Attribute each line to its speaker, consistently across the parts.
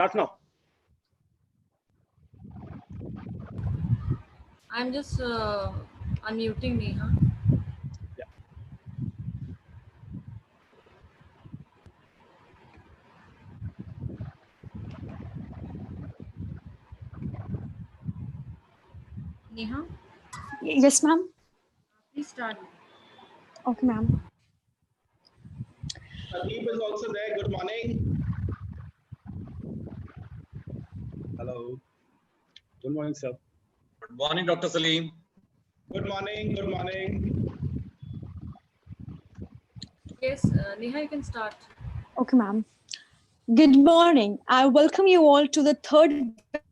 Speaker 1: Start now.
Speaker 2: I'm just unmuting Neha.
Speaker 1: Yeah.
Speaker 2: Neha,
Speaker 3: Yes, ma'am.
Speaker 2: please start.
Speaker 3: Okay, ma'am.
Speaker 4: Sandeep is also there. Good morning.
Speaker 1: Hello. Good morning, sir.
Speaker 5: Good morning, Dr. Salim.
Speaker 4: Good morning. Good morning.
Speaker 2: Yes, Neha, you can start.
Speaker 3: Okay, ma'am. Good morning. I welcome you all to the third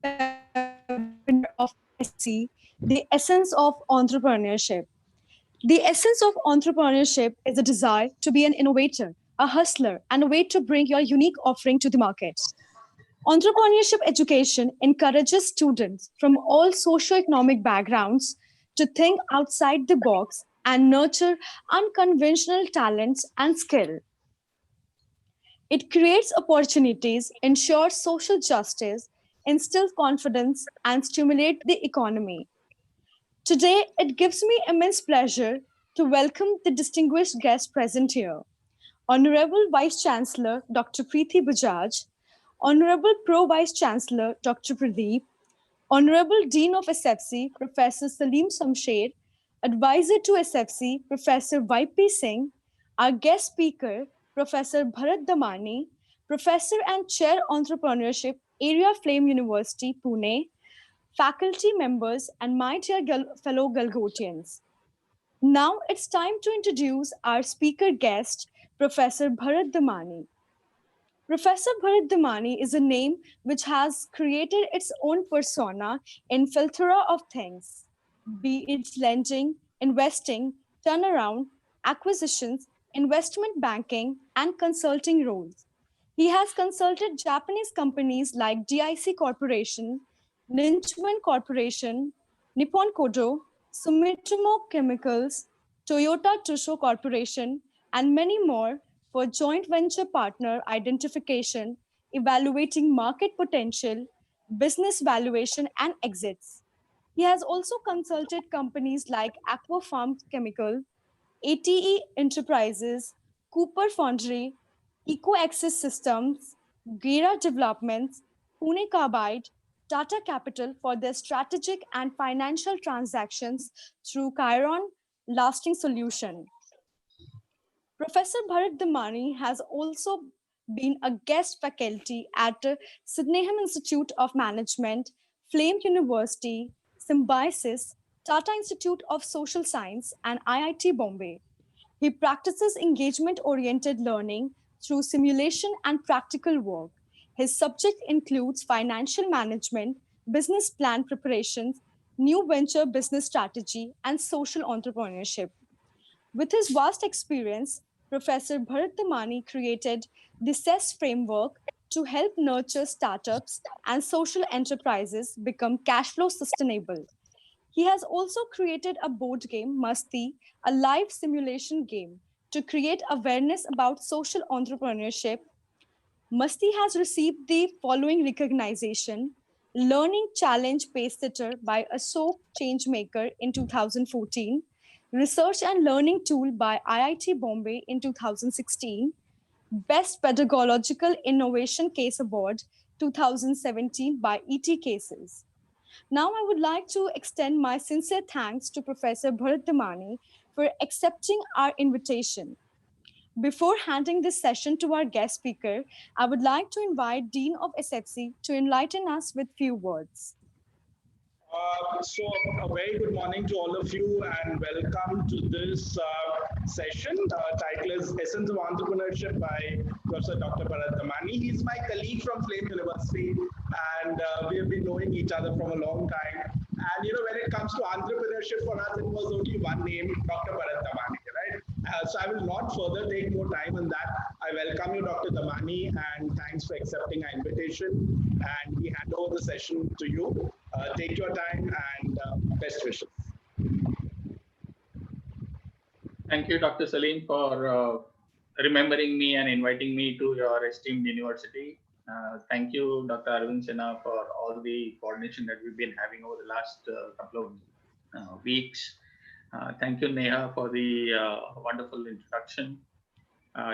Speaker 3: webinar of SFC, The Essence of Entrepreneurship. The essence of entrepreneurship is a desire to be an innovator, a hustler, and a way to bring your unique offering to the market. Entrepreneurship education encourages students from all socioeconomic backgrounds to think outside the box and nurture unconventional talents and skill. It creates opportunities, ensures social justice, instills confidence, and stimulates the economy. Today, it gives me immense pleasure to welcome the distinguished guest present here. Honorable Vice Chancellor Dr. Preeti Bajaj, Honorable Pro Vice Chancellor Dr. Pradeep, Honorable Dean of SFC Professor Salim Samsher, Advisor to SFC Professor YP Singh, our guest speaker Professor Bharat Damani, Professor and Chair Entrepreneurship Area Flame University Pune, faculty members, and my dear fellow Galgotians. Now it's time to introduce our speaker guest, Professor Bharat Damani. Professor Bharat Damani is a name which has created its own persona in plethora of things, be it lending, investing, turnaround, acquisitions, investment banking, and consulting roles. He has consulted Japanese companies like DIC Corporation, Ninchman Corporation, Nippon Kodo, Sumitomo Chemicals, Toyota Tsusho Corporation, and many more for joint venture partner identification, evaluating market potential, business valuation, and exits. He has also consulted companies like Aquafarm Chemical, ATE Enterprises, Cooper Foundry, EcoAccess Systems, Gera Developments, Pune Carbide, Tata Capital for their strategic and financial transactions through Chiron Lasting Solution. Professor Bharat Damani has also been a guest faculty at Sydenham Institute of Management, Flame University, Symbiosis, Tata Institute of Social Science, and IIT Bombay. He practices engagement-oriented learning through simulation and practical work. His subject includes financial management, business plan preparations, new venture business strategy, and social entrepreneurship. With his vast experience, Professor Bharat Damani created the CES framework to help nurture startups and social enterprises become cash flow sustainable. He has also created a board game, Masti, a live simulation game, to create awareness about social entrepreneurship. Masti has received the following recognition: Learning Challenge Pace Setter by Ashok Changemaker in 2014, Research and Learning Tool by IIT Bombay in 2016, Best Pedagogical Innovation Case Award 2017 by ET Cases. Now, I would like to extend my sincere thanks to Professor Bharat Damani for accepting our invitation. Before handing this session to our guest speaker, I would like to invite Dean of SFC to enlighten us with few words.
Speaker 4: So a very good morning to all of you and welcome to this session. Title is Essence of Entrepreneurship by Professor Dr. Bharat Damani. He's my colleague from Flame University and we have been knowing each other from a long time. And when it comes to entrepreneurship for us, it was only one name, Dr. Bharat Damani, right? So I will not further take more time on that. I welcome you, Dr. Damani, and thanks for accepting our invitation. And we hand over the session to you. Take your time and best wishes.
Speaker 5: Thank you, Dr. Salim, for remembering me and inviting me to your esteemed university. Thank you, Dr. Arvind Sinha, for all the coordination that we've been having over the last couple of weeks. Thank you, Neha, for the wonderful introduction.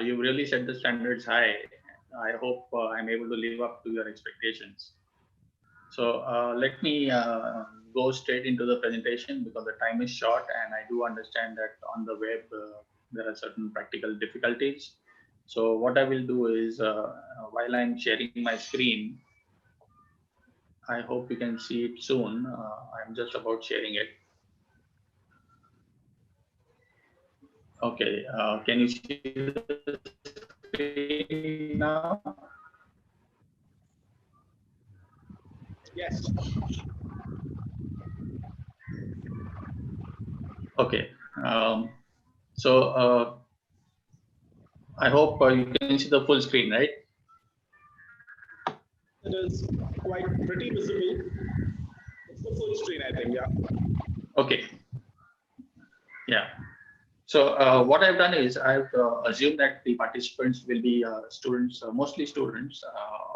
Speaker 5: You've really set the standards high. I hope I'm able to live up to your expectations. So let me go straight into the presentation because the time is short, and I do understand that on the web there are certain practical difficulties. So what I will do is, while I'm sharing my screen, I hope you can see it soon. I'm just about sharing it. Okay, can you see the screen now?
Speaker 4: Yes.
Speaker 5: Okay. So I hope you can see the full screen, right?
Speaker 4: It is quite pretty visible. It's the full screen, I think, yeah.
Speaker 5: Okay. Yeah. So what I've done is I've assumed that the participants will be students, mostly students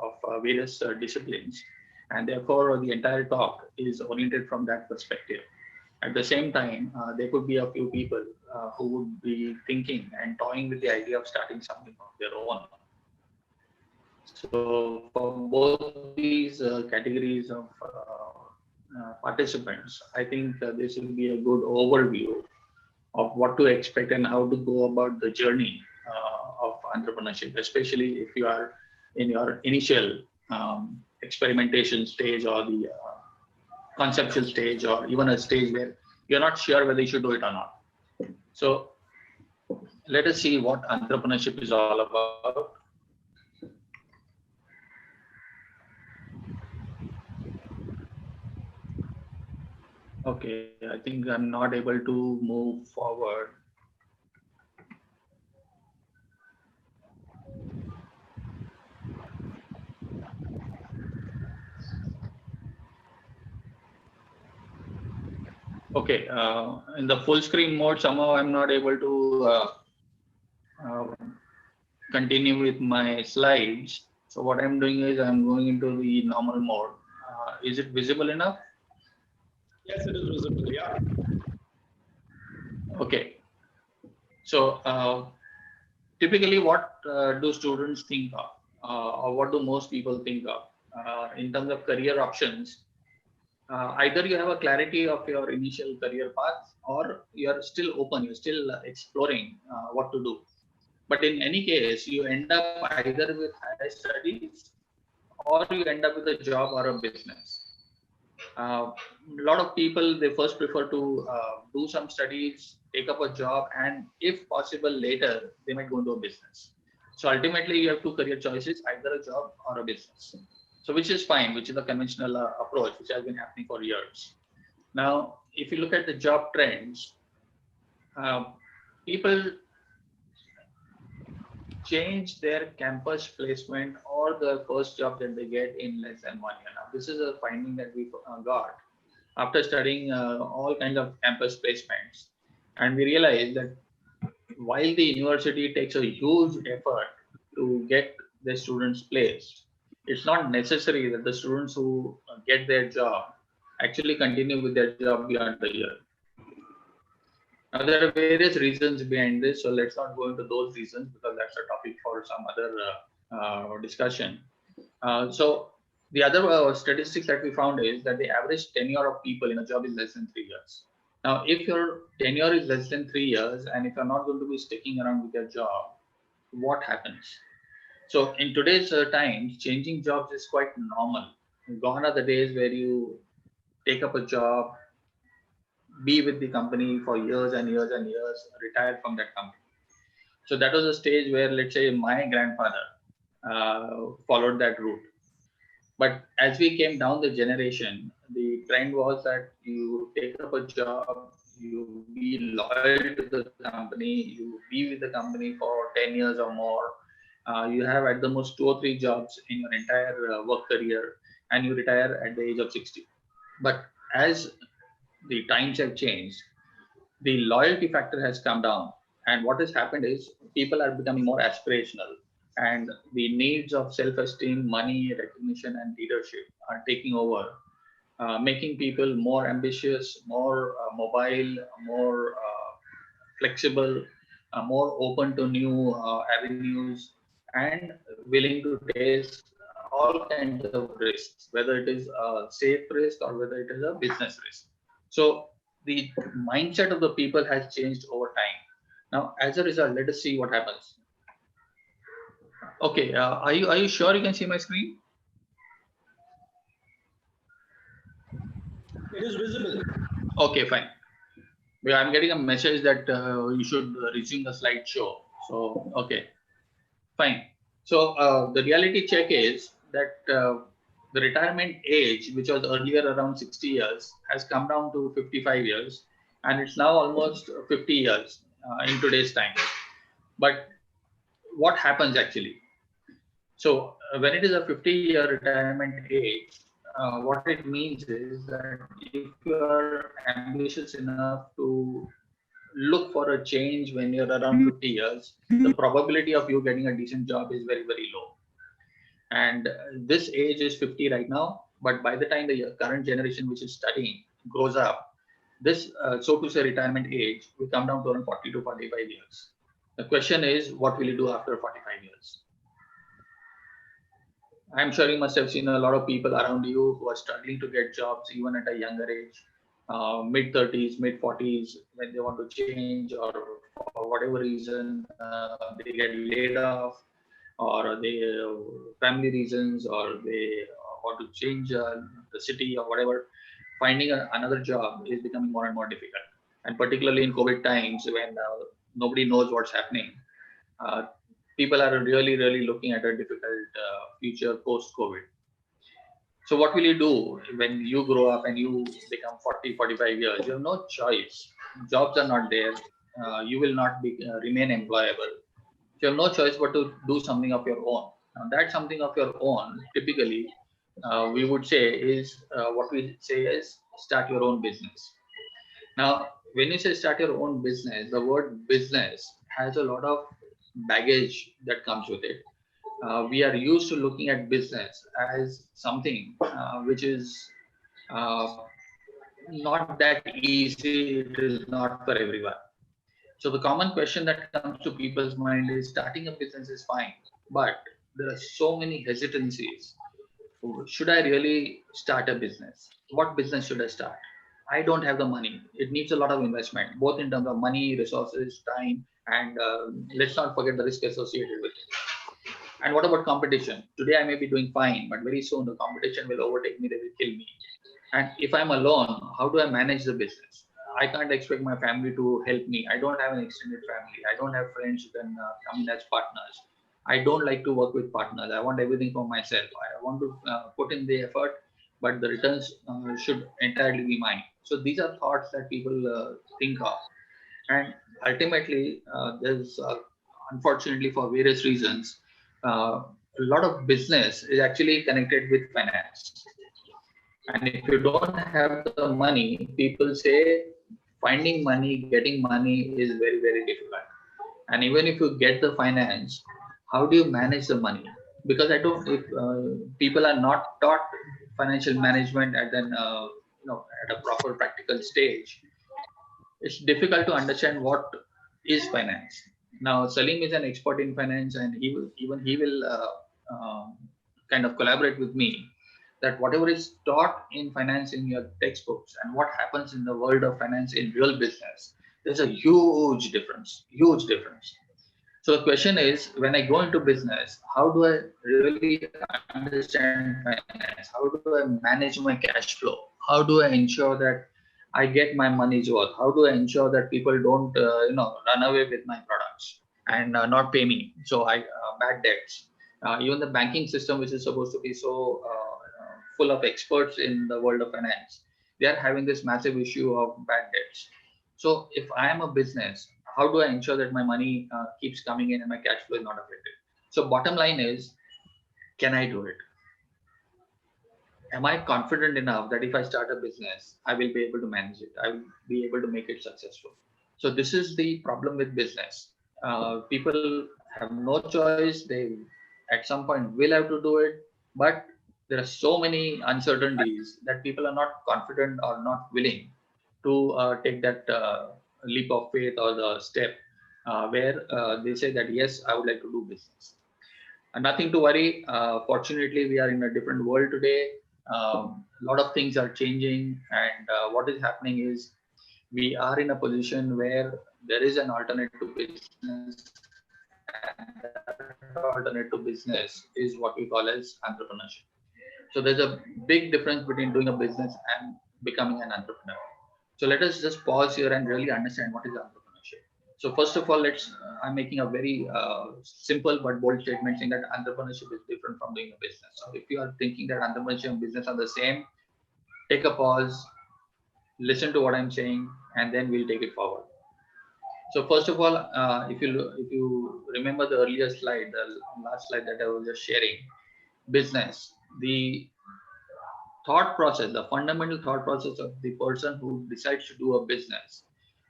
Speaker 5: of various disciplines, and therefore the entire talk is oriented from that perspective. At the same time, there could be a few people who would be thinking and toying with the idea of starting something of their own. So for both these categories of participants, I think this will be a good overview of what to expect and how to go about the journey of entrepreneurship, especially if you are in your initial experimentation stage or the conceptual stage, or even a stage where you're not sure whether you should do it or not. So let us see what entrepreneurship is all about. Okay, I think I'm not able to move forward. Okay, in the full screen mode, somehow I'm not able to continue with my slides. So what I'm doing is I'm going into the normal mode. Is it visible enough?
Speaker 4: Yes, it is visible, yeah.
Speaker 5: Okay. So typically what do students think of, or what do most people think of in terms of career options? Either you have a clarity of your initial career path, or you're still open, you're still exploring what to do. But in any case, you end up either with higher studies, or you end up with a job or a business. A lot of people, they first prefer to do some studies, take up a job, and if possible later, they might go into a business. So ultimately, you have two career choices, either a job or a business. So which is fine, which is a conventional approach, which has been happening for years. Now, if you look at the job trends, people change their campus placement or the first job that they get in less than 1 year. Now, this is a finding that we got after studying all kinds of campus placements. And we realized that while the university takes a huge effort to get the students placed, it's not necessary that the students who get their job actually continue with their job beyond a year. Now, there are various reasons behind this, so let's not go into those reasons because that's a topic for some other discussion. So the other statistics that we found is that the average tenure of people in a job is less than 3 years. Now, if your tenure is less than 3 years, and if you're not going to be sticking around with your job, what happens? So in today's times, changing jobs is quite normal. Gone are the days where you take up a job, be with the company for years and years and years, retire from that company. So that was a stage where, let's say, my grandfather followed that route. But as we came down the generation, the trend was that you take up a job, you be loyal to the company, you be with the company for 10 years or more. You have at the most 2 or 3 jobs in your entire work career, and you retire at the age of 60. But as the times have changed, the loyalty factor has come down. And what has happened is people are becoming more aspirational. and the needs of self-esteem, money, recognition, and leadership are taking over, making people more ambitious, more mobile, more flexible, more open to new avenues, and willing to taste all kinds of risks, whether it is a safe risk or whether it is a business risk. So the mindset of the people has changed over time. Now, as a result, let us see what happens. Okay, are you sure you can see my screen?
Speaker 4: It is visible.
Speaker 5: Okay, fine. Yeah, I'm getting a message that you should resume the slideshow. So, okay, fine. So the reality check is that the retirement age, which was earlier around 60 years, has come down to 55 years, and it's now almost 50 years in today's time. But what happens actually? So when it is a 50-year retirement age, what it means is that if you are ambitious enough to look for a change when you're around 50 years, the probability of you getting a decent job is very, very low. And this age is 50 right now, but by the time the current generation which is studying grows up, this, so to say, retirement age will come down to around 40 to 45 years. The question is, what will you do after 45 years? I'm sure you must have seen a lot of people around you who are struggling to get jobs even at a younger age, mid 30s, mid 40s, when they want to change or for whatever reason they get laid off, or they family reasons, or they want to change the city or whatever. Finding another job is becoming more and more difficult, and particularly in COVID times when nobody knows what's happening. Uh, People are really, really looking at a difficult future post-COVID. So what will you do when you grow up and you become 40, 45 years? You have no choice. Jobs are not there. You will not remain employable. You have no choice but to do something of your own. Now, that something of your own, typically, we would say is what we say is start your own business. Now, when you say start your own business, the word business has a lot of baggage that comes with it. We are used to looking at business as something which is uh, not that easy. It is not for everyone. So the common question that comes to people's mind is starting a business is fine, but there are so many hesitancies. Should I really start a business? What business should I start? I don't have the money. It needs a lot of investment, both in terms of money, resources, time, and let's not forget the risk associated with it. And what about competition? Today I may be doing fine, but very soon the competition will overtake me, they will kill me. And if I'm alone, how do I manage the business? I can't expect my family to help me. I don't have an extended family. I don't have friends who can come in as partners. I don't like to work with partners. I want everything for myself. I want to put in the effort, but the returns should entirely be mine. So these are thoughts that people think of. And ultimately, there's unfortunately for various reasons, a lot of business is actually connected with finance. And if you don't have the money, people say finding money, getting money is very, very difficult. And even if you get the finance, how do you manage the money? Because I don't, if people are not taught financial management at an, at a proper practical stage, it's difficult to understand what is finance. Now, Salim is an expert in finance, and he will kind of collaborate with me that whatever is taught in finance in your textbooks and what happens in the world of finance in real business, there's a huge difference, huge difference. So the question is, when I go into business, how do I really understand finance? How do I manage my cash flow? How do I ensure that I get my money's worth? How do I ensure that people don't, run away with my products and not pay me? So bad debts. Even the banking system, which is supposed to be so full of experts in the world of finance, they are having this massive issue of bad debts. So if I am a business, how do I ensure that my money keeps coming in and my cash flow is not affected? So bottom line is, can I do it? Am I confident enough that if I start a business, I will be able to manage it? I will be able to make it successful. So this is the problem with business. People have no choice. They at some point will have to do it, but there are so many uncertainties that people are not confident or not willing to take that leap of faith or the step where they say that yes, I would like to do business. And nothing to worry. Fortunately, we are in a different world today. A lot of things are changing, and what is happening is we are in a position where there is an alternate to business, and that alternate to business is what we call as entrepreneurship. So there's a big difference between doing a business and becoming an entrepreneur. So let us just pause here and really understand what is entrepreneurship. So first of all, I'm making a very simple but bold statement saying that entrepreneurship is different from doing a business. So if you are thinking that entrepreneurship and business are the same, take a pause, listen to what I'm saying, and then we'll take it forward. So first of all, if you remember the earlier slide, the last slide that I was just sharing, business, the thought process, the fundamental thought process of the person who decides to do a business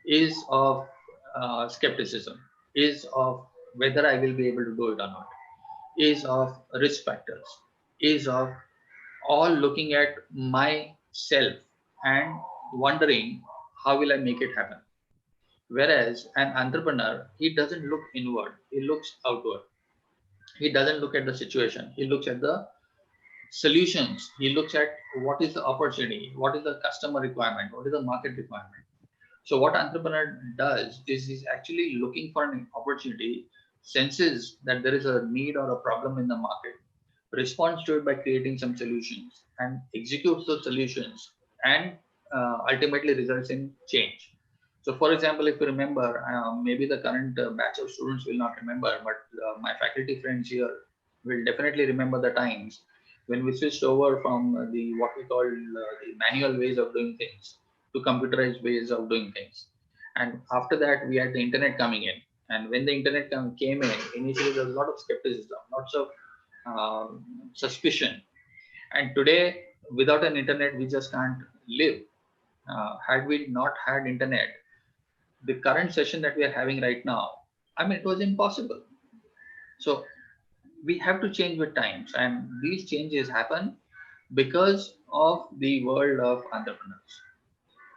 Speaker 5: is of skepticism, is of whether I will be able to do it or not, is of risk factors, is of all looking at myself and wondering how will I make it happen. Whereas an entrepreneur, he doesn't look inward, he looks outward. He doesn't look at the situation, he looks at the solutions. He looks at what is the opportunity, what is the customer requirement, what is the market requirement. So what entrepreneur does is he's actually looking for an opportunity, senses that there is a need or a problem in the market, responds to it by creating some solutions and executes those solutions, and ultimately results in change. So for example, if you remember, maybe the current batch of students will not remember, but my faculty friends here will definitely remember the times when we switched over from the what we call the manual ways of doing things to computerized ways of doing things. And after that, we had the internet coming in. And when the internet came in, initially there was a lot of skepticism, lots of suspicion. And today, without an internet, we just can't live. Had we not had internet, the current session that we are having right now, I mean, it was impossible. So we have to change with times, and these changes happen because of the world of entrepreneurs.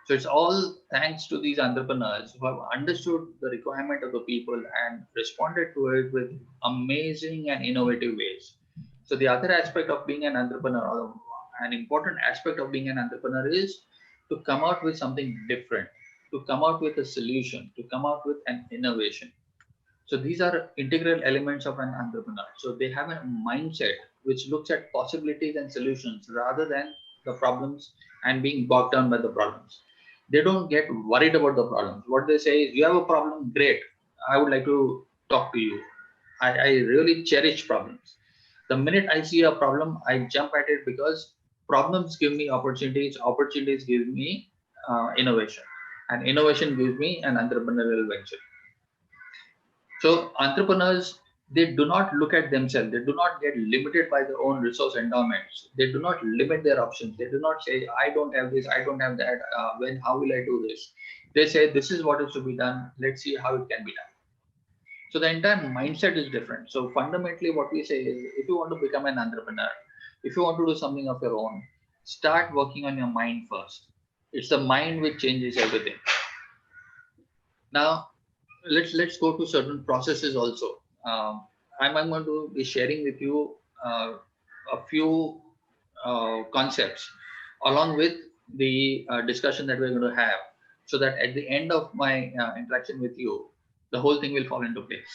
Speaker 5: So it's all thanks to these entrepreneurs who have understood the requirement of the people and responded to it with amazing and innovative ways. So the other aspect of being an entrepreneur, or an important aspect of being an entrepreneur, is to come out with something different, to come out with a solution, to come out with an innovation. So these are integral elements of an entrepreneur. So they have a mindset which looks at possibilities and solutions rather than the problems and being bogged down by the problems. They don't get worried about the problems. What they say is, you have a problem, great. I would like to talk to you. I really cherish problems. The minute I see a problem, I jump at it because problems give me opportunities, opportunities give me innovation, and innovation gives me an entrepreneurial venture. So entrepreneurs, they do not look at themselves. They do not get limited by their own resource endowments. They do not limit their options. They do not say, I don't have this, I don't have that. How will I do this? They say, this is what is to be done. Let's see how it can be done. So the entire mindset is different. So fundamentally what we say is, if you want to become an entrepreneur, if you want to do something of your own, start working on your mind first. It's the mind which changes everything. Now, let's go to certain processes also. I'm going to be sharing with you a few concepts along with the discussion that we're going to have, so that at the end of my interaction with you, the whole thing will fall into place.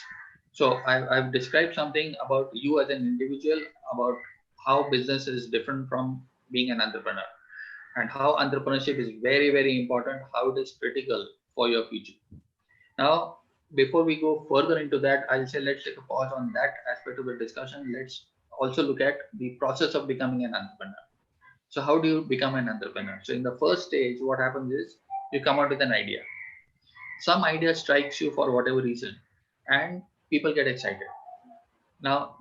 Speaker 5: So I've described something about you as an individual, about how business is different from being an entrepreneur, and how entrepreneurship is very, very important, how it is critical for your future. Now, before we go further into that, I'll say let's take a pause on that aspect of the discussion. Let's also look at the process of becoming an entrepreneur. So how do you become an entrepreneur? So in the first stage, what happens is you come out with an idea. Some idea strikes you for whatever reason, and people get excited. Now,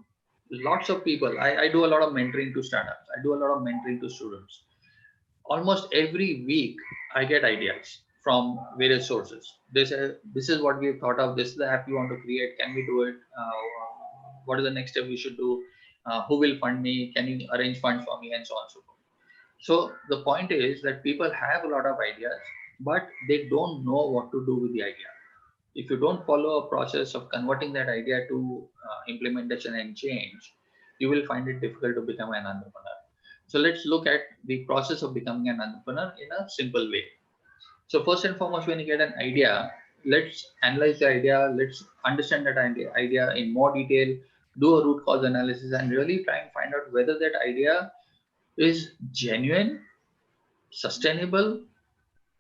Speaker 5: lots of people, I do a lot of mentoring to startups. I do a lot of mentoring to students. Almost every week, I get ideas from various sources. This is what we've thought of. This is the app we want to create. Can we do it? What is the next step we should do? Who will fund me? Can you arrange funds for me? And so on and so forth. So the point is that people have a lot of ideas, but they don't know what to do with the idea. If you don't follow a process of converting that idea to implementation and change, you will find it difficult to become an entrepreneur. So let's look at the process of becoming an entrepreneur in a simple way. So first and foremost, when you get an idea, let's analyze the idea. Let's understand that idea in more detail, do a root cause analysis, and really try and find out whether that idea is genuine, sustainable,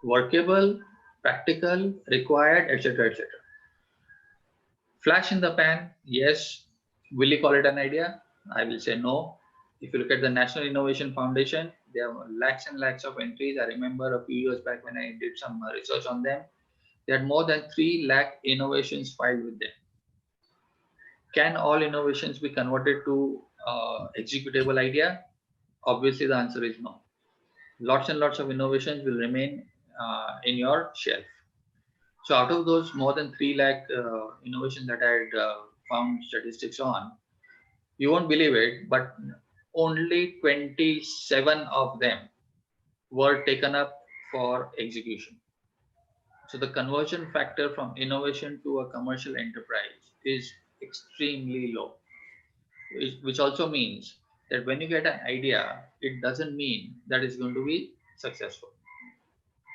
Speaker 5: workable, practical, required, etc., etc. Flash in the pan, yes. Will you call it an idea? I will say no. If you look at the National Innovation Foundation, there are lakhs and lakhs of entries. I remember a few years back when I did some research on them, they had more than 3 lakh innovations filed with them. Can all innovations be converted to executable idea? Obviously, the answer is no. Lots and lots of innovations will remain in your shelf. So out of those more than 3 lakh innovations that I had found statistics on, you won't believe it, but only 27 of them were taken up for execution. So the conversion factor from innovation to a commercial enterprise is extremely low, which also means that when you get an idea, it doesn't mean that it's going to be successful.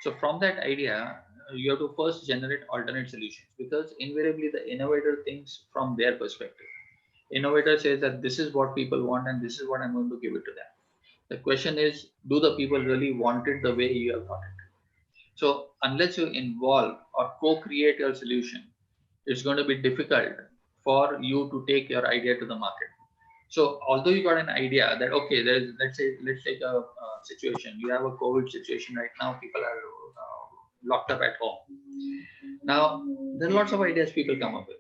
Speaker 5: So from that idea, you have to first generate alternate solutions, because invariably the innovator thinks from their perspective. Innovator says that this is what people want and this is what I'm going to give it to them. The question is, do the people really want it the way you have thought it? So unless you involve or co-create your solution, it's going to be difficult for you to take your idea to the market. So although you got an idea that, okay, let's take a situation. You have a COVID situation right now. People are locked up at home. Now, there are lots of ideas people come up with.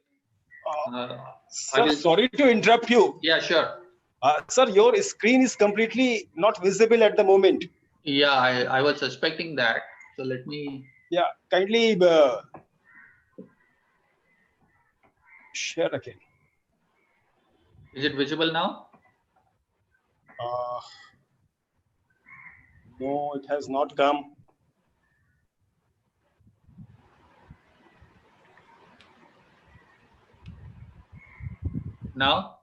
Speaker 1: Sir, sorry to interrupt you.
Speaker 5: Yeah, sure.
Speaker 1: Sir, your screen is completely not visible at the moment.
Speaker 5: Yeah, I was suspecting that. So let me...
Speaker 1: Yeah, kindly share again.
Speaker 5: Is it visible now?
Speaker 1: No, it has not come.
Speaker 5: Now?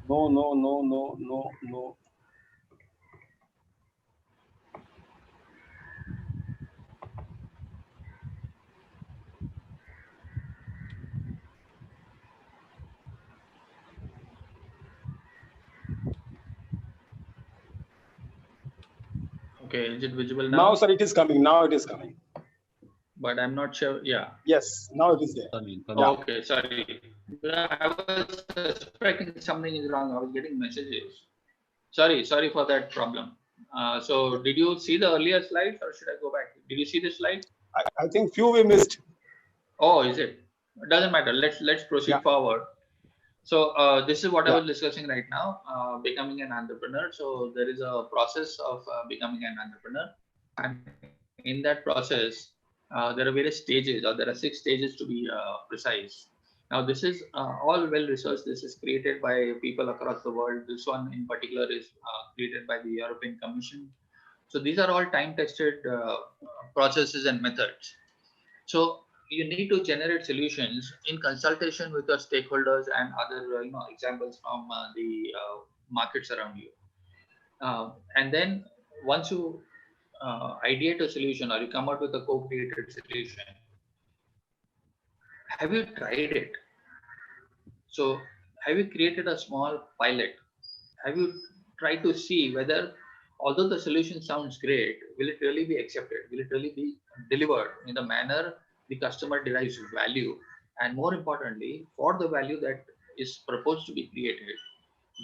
Speaker 1: No.
Speaker 5: Okay, is it visible now?
Speaker 1: Now, sir, it is coming. Now it is coming.
Speaker 5: But I'm not sure. Yeah.
Speaker 1: Yes, now it is there.
Speaker 5: Yeah. Okay, sorry. I was suspecting something is wrong. I was getting messages. Sorry for that problem. So did you see the earlier slides, or should I go back? Did you see the slide?
Speaker 1: I think few we missed.
Speaker 5: Oh, is it? It doesn't matter. Let's proceed forward. So this is what I was discussing right now, becoming an entrepreneur. So there is a process of becoming an entrepreneur, and in that process, there are various stages, or there are 6 stages to be precise. Now, this is all well researched. This is created by people across the world. This one in particular is created by the European Commission. So these are all time-tested processes and methods. So you need to generate solutions in consultation with your stakeholders and other examples from the markets around you. And then once you ideate a solution, or you come out with a co-created solution, have you tried it? So have you created a small pilot? Have you tried to see whether, although the solution sounds great, will it really be accepted? Will it really be delivered in the manner the customer derives value? And more importantly, for the value that is proposed to be created,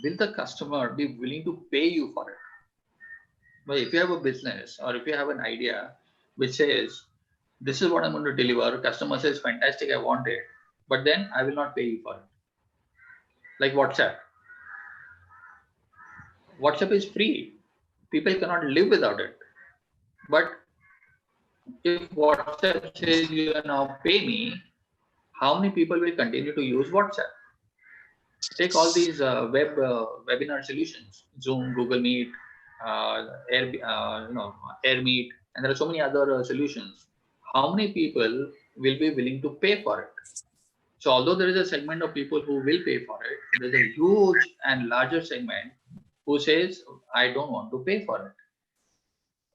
Speaker 5: will the customer be willing to pay you for it? But if you have a business, or if you have an idea which says, this is what I'm going to deliver, customer says, fantastic, I want it, but then I will not pay you for it. Like WhatsApp. WhatsApp is free. People cannot live without it. But if WhatsApp says you are now pay me, how many people will continue to use WhatsApp? Take all these webinar solutions, Zoom, Google Meet, Air Meet, and there are so many other solutions. How many people will be willing to pay for it? So although there is a segment of people who will pay for it, there's a huge and larger segment who says, I don't want to pay for it.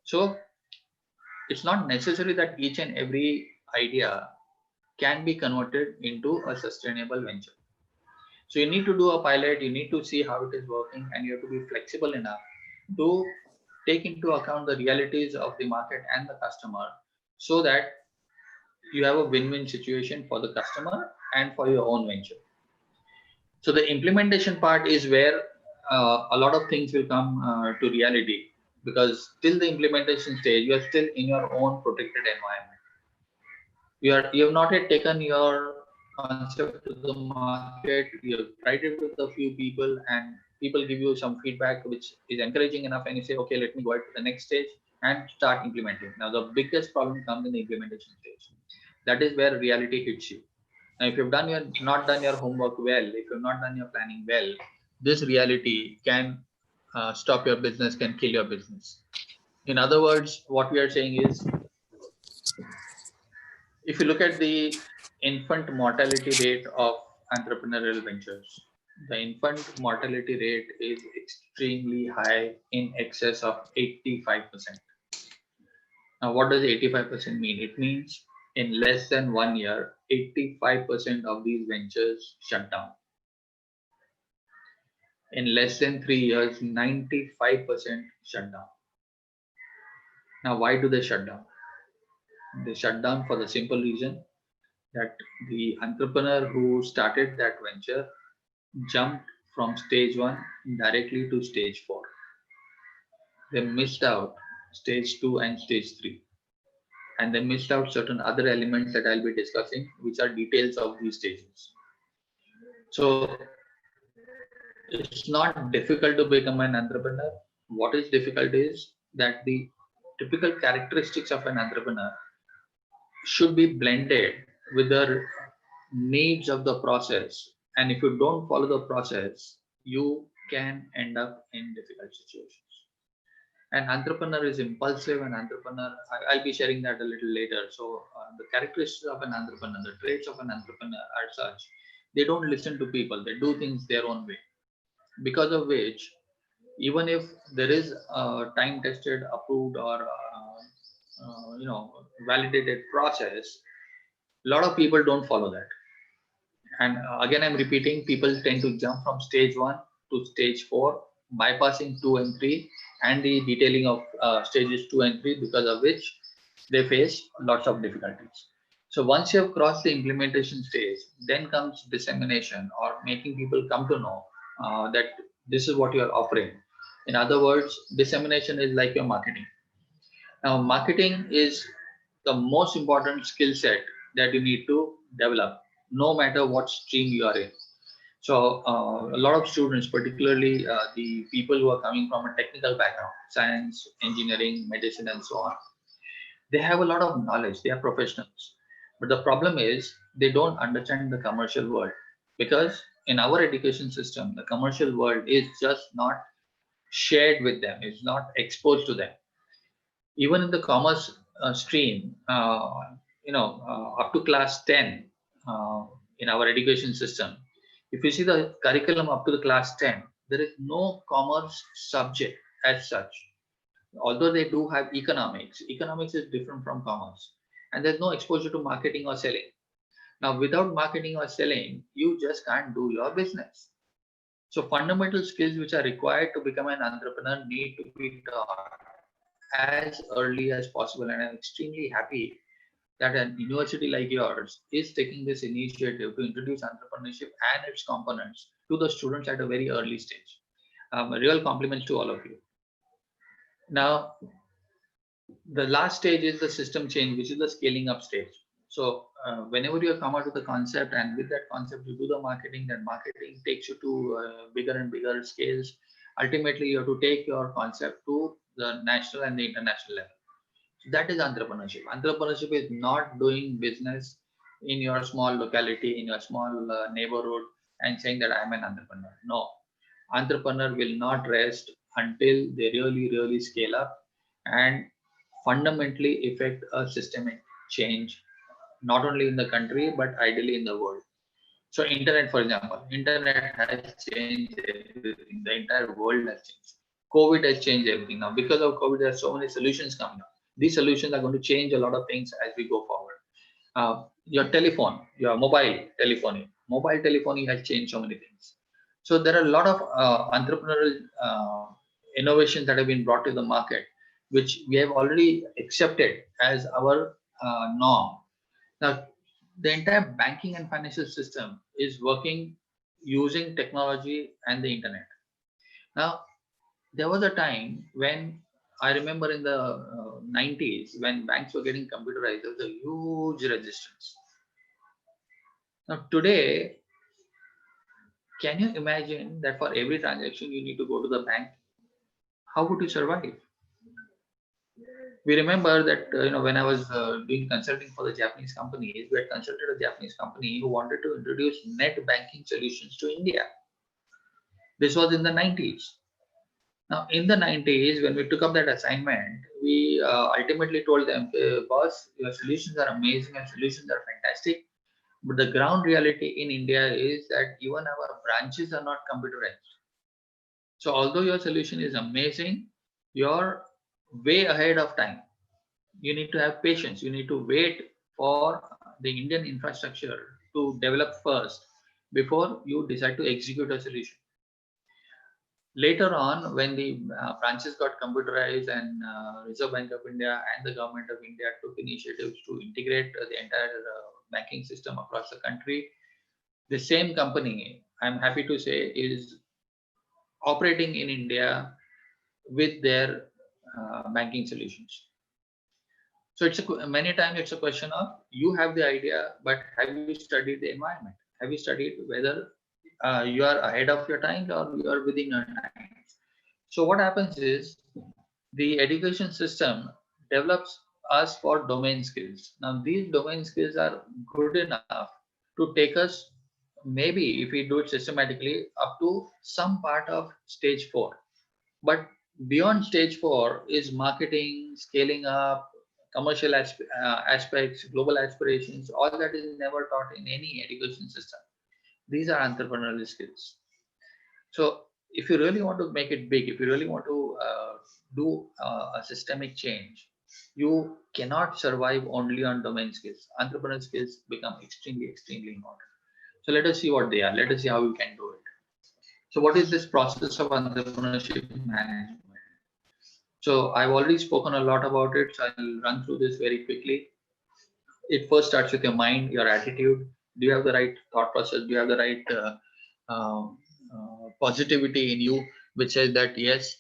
Speaker 5: So it's not necessary that each and every idea can be converted into a sustainable venture. So you need to do a pilot, you need to see how it is working, and you have to be flexible enough to take into account the realities of the market and the customer so that you have a win-win situation for the customer and for your own venture. So the implementation part is where a lot of things will come to reality, because till the implementation stage, you are still in your own protected environment. You have not yet taken your concept to the market. You have tried it with a few people, and people give you some feedback which is encouraging enough, and you say, okay, let me go ahead to the next stage and start implementing. Now the biggest problem comes in the implementation stage. That is where reality hits you. Now, if you've not done your homework well, if you've not done your planning well, this reality can stop your business, can kill your business. In other words, what we are saying is, if you look at the infant mortality rate of entrepreneurial ventures, the infant mortality rate is extremely high, in excess of 85%. Now, what does 85% mean? It means in less than 1 year, 85% of these ventures shut down. In less than 3 years, 95% shut down. Now, why do they shut down? They shut down for the simple reason that the entrepreneur who started that venture jumped from stage 1 directly to stage 4. They missed out stage 2 and stage 3. And they missed out certain other elements that I'll be discussing, which are details of these stages. So it's not difficult to become an entrepreneur. What is difficult is that the typical characteristics of an entrepreneur should be blended with the needs of the process. And if you don't follow the process, you can end up in difficult situations. An entrepreneur is impulsive. An entrepreneur, I'll be sharing that a little later. So the characteristics of an entrepreneur, the traits of an entrepreneur are such: they don't listen to people, they do things their own way. Because of which, even if there is a time tested, approved, or validated process, a lot of people don't follow that. And again, I'm repeating, people tend to jump from stage 1 to stage 4, bypassing 2 and 3 and the detailing of stages 2 and 3, because of which they face lots of difficulties. So once you have crossed the implementation stage, then comes dissemination, or making people come to know that this is what you are offering. In other words, dissemination is like your marketing. Now, marketing is the most important skill set that you need to develop, no matter what stream you are in. So a lot of students, particularly the people who are coming from a technical background, science, engineering, medicine, and so on, they have a lot of knowledge, they are professionals. But the problem is they don't understand the commercial world, because in our education system, the commercial world is just not shared with them, it's not exposed to them. Even in the commerce stream, up to class 10 in our education system, if you see the curriculum up to the class 10, there is no commerce subject as such. Although they do have economics, economics is different from commerce, and there's no exposure to marketing or selling. Now, without marketing or selling, you just can't do your business. So fundamental skills which are required to become an entrepreneur need to be taught as early as possible. And I'm extremely happy that a university like yours is taking this initiative to introduce entrepreneurship and its components to the students at a very early stage. A real compliments to all of you. Now, the last stage is the system change, which is the scaling up stage. So whenever you come out with a concept, and with that concept you do the marketing, that marketing takes you to bigger and bigger scales. Ultimately, you have to take your concept to the national and the international level. That is entrepreneurship. Entrepreneurship is not doing business in your small locality, in your small neighborhood, and saying that I am an entrepreneur. No, entrepreneur will not rest until they really, really scale up and fundamentally effect a systemic change, not only in the country but ideally in the world. So internet, for example, internet has changed everything. The entire world has changed. COVID has changed everything. Now, because of COVID, there are so many solutions coming up. These solutions are going to change a lot of things as we go forward. Your telephone, your mobile telephony has changed so many things. So there are a lot of entrepreneurial innovations that have been brought to the market, which we have already accepted as our norm. Now, the entire banking and financial system is working using technology and the internet. Now, there was a time when I remember in the 90s when banks were getting computerized, there was a huge resistance. Now, today, can you imagine that for every transaction you need to go to the bank? How would you survive? We remember that when I was doing consulting for the Japanese companies, we had consulted a Japanese company who wanted to introduce net banking solutions to India. This was in the 90s. Now, in the 90s, when we took up that assignment, we ultimately told them, boss, your solutions are amazing and solutions are fantastic. But the ground reality in India is that even our branches are not computerized. So although your solution is amazing, you're way ahead of time. You need to have patience. You need to wait for the Indian infrastructure to develop first before you decide to execute a solution. Later on, when the branches got computerized and Reserve Bank of India and the government of India took initiatives to integrate the entire banking system across the country, the same company, I'm happy to say, is operating in India with their banking solutions. So many times it's a question of you have the idea, but have you studied the environment? Have you studied whether you are ahead of your time or you are within your time? So what happens is the education system develops us for domain skills. Now these domain skills are good enough to take us, maybe if we do it systematically, up to some part of stage 4. But beyond stage 4 is marketing, scaling up, commercial aspects, global aspirations. All that is never taught in any education system. These are entrepreneurial skills. So if you really want to make it big, if you really want to do a systemic change, you cannot survive only on domain skills. Entrepreneurial skills become extremely, extremely important. So let us see what they are. Let us see how we can do it. So what is this process of entrepreneurship management? So I've already spoken a lot about it, so I'll run through this very quickly. It first starts with your mind, your attitude. Do you have the right thought process? Do you have the right positivity in you, which says that yes,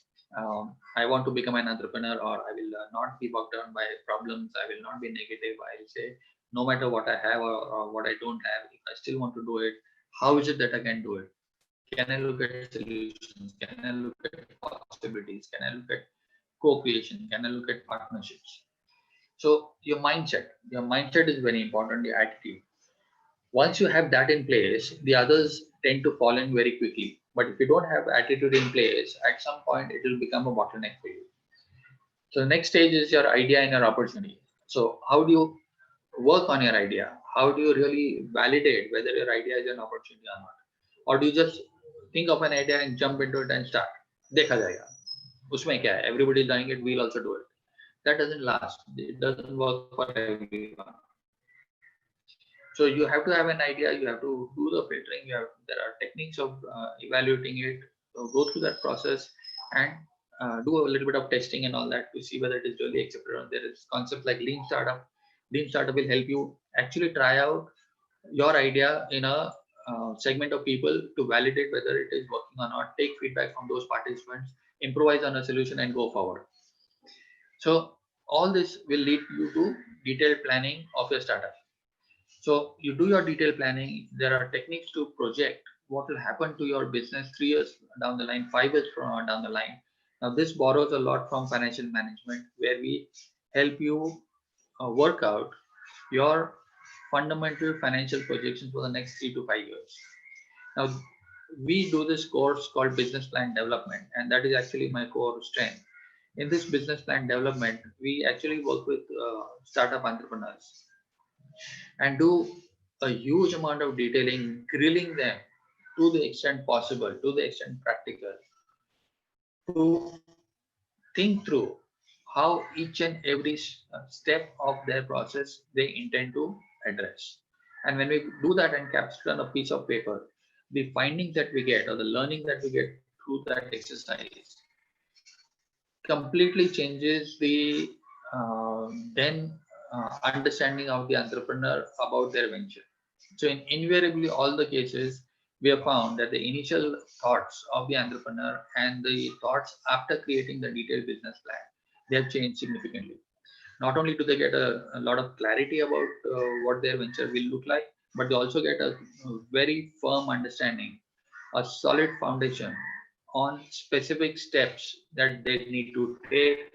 Speaker 5: I want to become an entrepreneur, or I will not be bogged down by problems. I will not be negative. I'll say no matter what I have or what I don't have, if I still want to do it, how is it that I can do it? Can I look at solutions? Can I look at possibilities? Can I look at co-creation? Can I look at partnerships? So your mindset is very important, your attitude. Once you have that in place, the others tend to fall in very quickly. But if you don't have attitude in place, at some point it will become a bottleneck for you. So the next stage is your idea and your opportunity. So how do you work on your idea? How do you really validate whether your idea is an opportunity or not? Or do you just think of an idea and jump into it and start? देखा जाएगा. उसमें क्या है? Everybody is doing it. We'll also do it. That doesn't last. It doesn't work for everyone. So you have to have an idea. You have to do the filtering. There are techniques of evaluating it. So go through that process and do a little bit of testing and all that to see whether it is really accepted. Or there is concepts like lean startup. Lean startup will help you actually try out your idea in a segment of people to validate whether it is working or not. Take feedback from those participants, improvise on a solution, and go forward. So all this will lead you to detailed planning of your startup. So you do your detailed planning. There are techniques to project what will happen to your business 3 years down the line, 5 years from down the line. Now this borrows a lot from financial management, where we help you work out your fundamental financial projections for the next 3 to 5 years. Now, we do this course called business plan development, and that is actually my core strength. In this business plan development, we actually work with startup entrepreneurs and do a huge amount of detailing, grilling them to the extent possible, to the extent practical, to think through how each and every step of their process they intend to address. And when we do that and capture on a piece of paper, the findings that we get or the learning that we get through that exercise completely changes the then understanding of the entrepreneur about their venture. So in invariably all the cases, we have found that the initial thoughts of the entrepreneur and the thoughts after creating the detailed business plan, they have changed significantly. Not only do they get a lot of clarity about what their venture will look like, but they also get a very firm understanding, a solid foundation on specific steps that they need to take,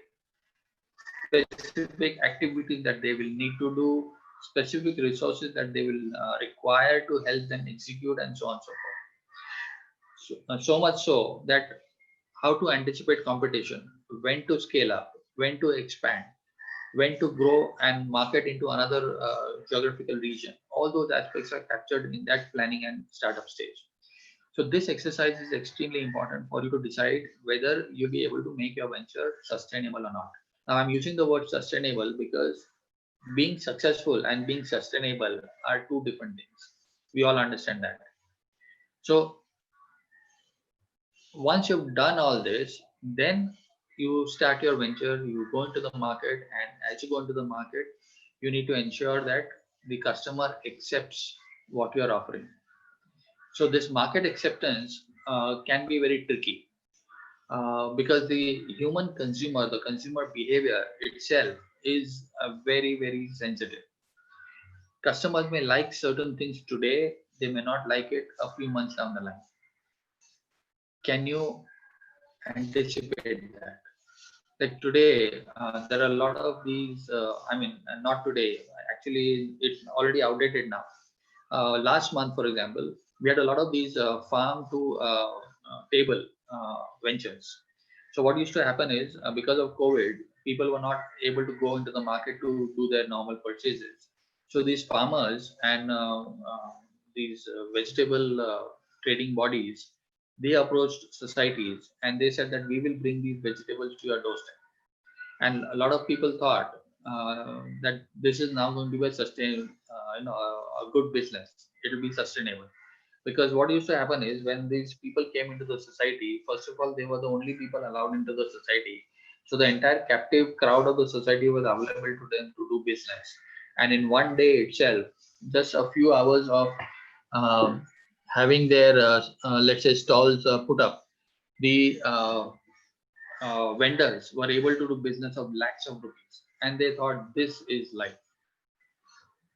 Speaker 5: specific activities that they will need to do, specific resources that they will require to help them execute, and so on and so forth. So much so that how to anticipate competition, when to scale up, when to expand, when to grow and market into another geographical region. All those aspects are captured in that planning and startup stage. So this exercise is extremely important for you to decide whether you'll be able to make your venture sustainable or not. Now I'm using the word sustainable because being successful and being sustainable are two different things. We all understand that. So once you've done all this, then you start your venture, you go into the market, and as you go into the market, you need to ensure that the customer accepts what you are offering. So this market acceptance can be very tricky because the human consumer, the consumer behavior itself is very, very sensitive. Customers may like certain things today, they may not like it a few months down the line. Can you anticipate that? Like today, there are a lot of these, not today, actually, it's already outdated now. Last month, for example, we had a lot of these farm to table ventures. So what used to happen is because of COVID, people were not able to go into the market to do their normal purchases. So these farmers and these vegetable trading bodies, they approached societies and they said that we will bring these vegetables to your doorstep. And a lot of people thought that this is now going to be a a good business. It will be sustainable. Because what used to happen is when these people came into the society, first of all, they were the only people allowed into the society. So the entire captive crowd of the society was available to them to do business. And in one day itself, just a few hours of having their, let's say, stalls put up, the vendors were able to do business of lakhs of rupees. And they thought this is life.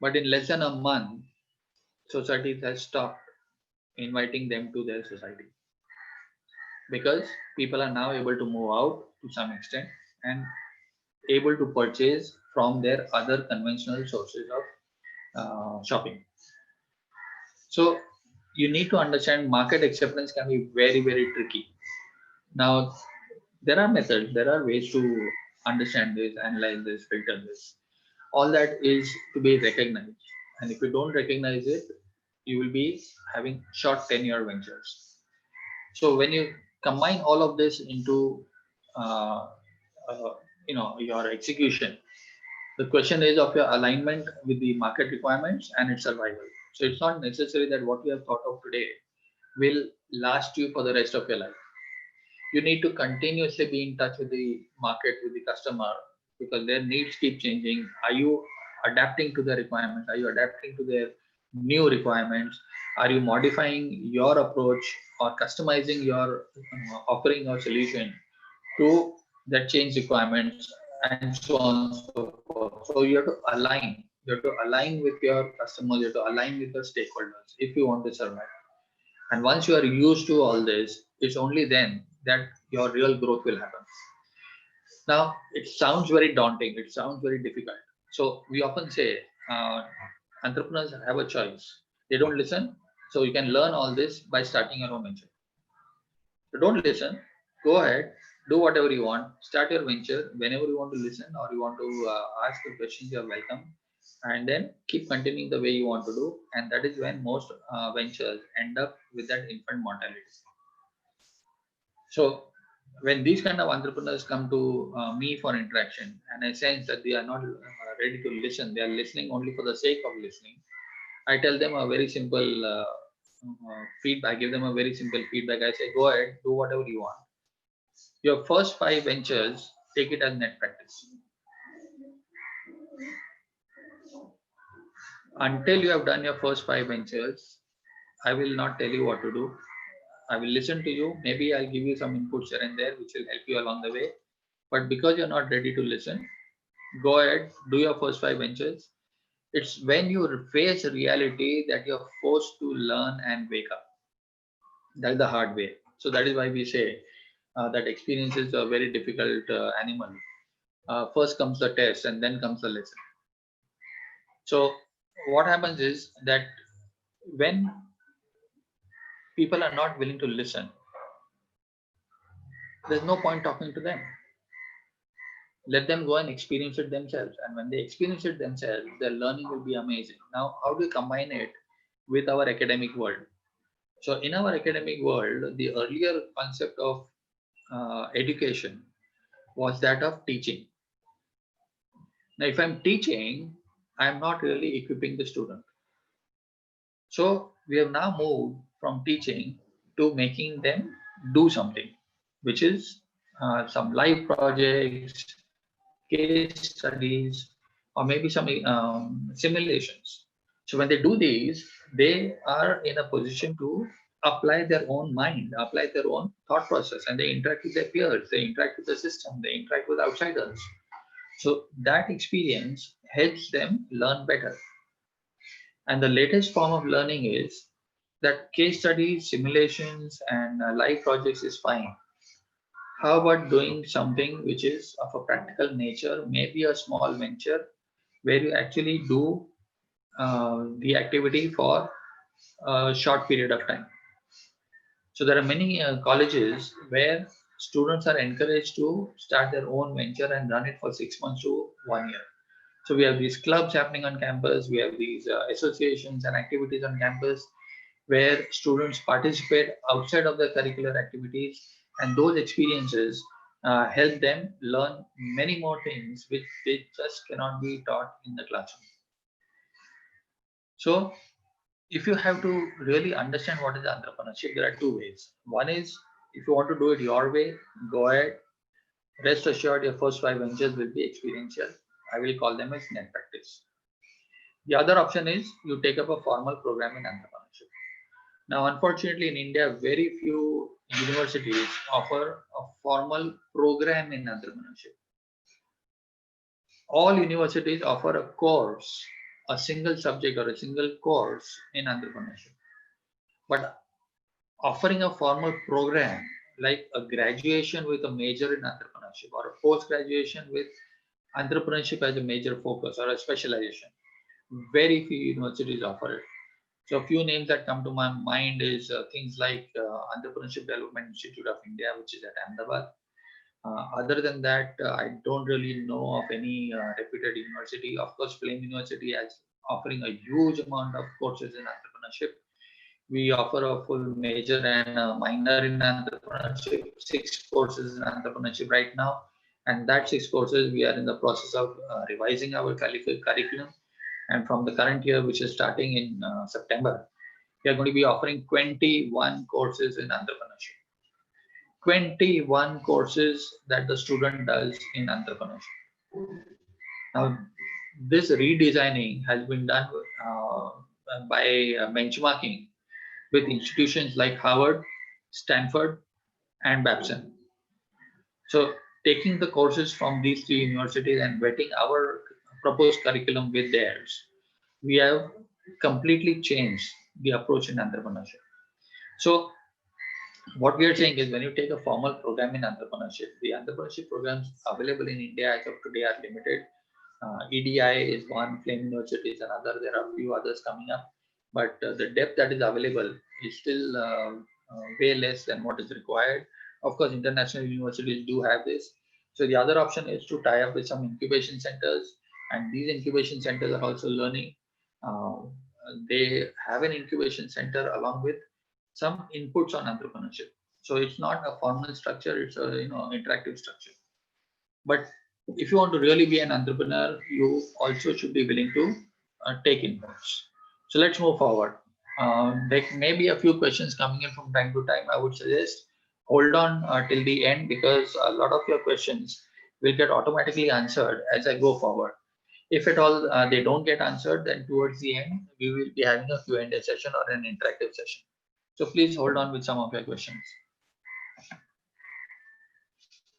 Speaker 5: But in less than a month, societies has stopped inviting them to their society because people are now able to move out to some extent and able to purchase from their other conventional sources of shopping. So you need to understand market acceptance can be very, very tricky. Now, there are methods, there are ways to understand this, analyze this, filter this. All that is to be recognized. And if you don't recognize it, you will be having short tenure ventures. So when you combine all of this into your execution, the question is of your alignment with the market requirements and its survival. So it's not necessary that what you have thought of today will last you for the rest of your life. You need to continuously be in touch with the market, with the customer, because their needs keep changing. Are you adapting to their requirements? Are you adapting to their new requirements? Are you modifying your approach or customizing your offering or solution to that change requirements and so on and so forth? So you have to align. You have to align with your customers. You have to align with your stakeholders if you want to survive. And once you are used to all this, it's only then that your real growth will happen. Now, it sounds very daunting. It sounds very difficult. So we often say entrepreneurs have a choice. They don't listen. So you can learn all this by starting your own venture. So don't listen. Go ahead. Do whatever you want. Start your venture whenever you want to listen or you want to ask the questions. You're welcome. And then keep continuing the way you want to do. And that is when most ventures end up with that infant mortality. So when these kind of entrepreneurs come to me for interaction, and I sense that they are not ready to listen, they are listening only for the sake of listening. I tell them a very simple feedback. I give them a very simple feedback. I say, go ahead, do whatever you want. Your first 5 ventures, take it as net practice. Until you have done your first 5 ventures, I will not tell you what to do. I will listen to you. Maybe I'll give you some inputs here and there, which will help you along the way. But because you're not ready to listen, go ahead, do your first 5 ventures. It's when you face reality that you're forced to learn and wake up. That's the hard way. So that is why we say that experience is a very difficult animal. First comes the test and then comes the lesson. So what happens is that when people are not willing to listen, there's no point talking to them. Let them go and experience it themselves. And when they experience it themselves, their learning will be amazing. Now, how do you combine it with our academic world? So in our academic world, the earlier concept of education was that of teaching. Now, if I'm teaching, I'm not really equipping the student. So we have now moved from teaching to making them do something, which is some live projects, case studies, or maybe some simulations. So when they do these, they are in a position to apply their own mind, apply their own thought process, and they interact with their peers, they interact with the system, they interact with outsiders. So that experience helps them learn better. And the latest form of learning is that case studies, simulations, and live projects is fine. How about doing something which is of a practical nature, maybe a small venture where you actually do the activity for a short period of time? So there are many colleges where students are encouraged to start their own venture and run it for 6 months to 1 year. So we have these clubs happening on campus, we have these associations and activities on campus where students participate outside of their curricular activities, and those experiences help them learn many more things which they just cannot be taught in the classroom. So if you have to really understand what is entrepreneurship, there are 2 ways. One is, if you want to do it your way, go ahead. Rest assured, your first 5 ventures will be experiential. I will call them as net practice. The other option is you take up a formal program in entrepreneurship. Now, unfortunately, in India, very few universities offer a formal program in entrepreneurship. All universities offer a course, a single subject or a single course in entrepreneurship. But offering a formal program like a graduation with a major in entrepreneurship or a post-graduation with entrepreneurship as a major focus or a specialization, very few universities offer it. So a few names that come to my mind is things like Entrepreneurship Development Institute of India, which is at Ahmedabad. Other than that, I don't really know of any reputed university. Of course, Flame University is offering a huge amount of courses in entrepreneurship. We offer a full major and a minor in entrepreneurship, 6 courses in entrepreneurship right now. And that 6 courses, we are in the process of revising our curriculum. And from the current year, which is starting in September, we are going to be offering 21 courses in entrepreneurship. 21 courses that the student does in entrepreneurship. Now, this redesigning has been done by benchmarking with institutions like Harvard, Stanford, and Babson. So taking the courses from these 3 universities and vetting our proposed curriculum with theirs, we have completely changed the approach in entrepreneurship. So What we are saying is when you take a formal program in entrepreneurship, the entrepreneurship programs available in India as of today are limited. EDI is one, Flame University is another. There are a few others coming up, but the depth that is available is still way less than what is required. Of course, international universities do have this. So the other option is to tie up with some incubation centers, and these incubation centers are also learning. Uh, they have an incubation center along with some inputs on entrepreneurship. So it's not a formal structure; it's a interactive structure. But if you want to really be an entrepreneur, you also should be willing to take inputs. So let's move forward. There may be a few questions coming in from time to time. I would suggest hold on till the end because a lot of your questions will get automatically answered as I go forward. If at all they don't get answered, then towards the end, we will be having a Q&A session or an interactive session. So please hold on with some of your questions.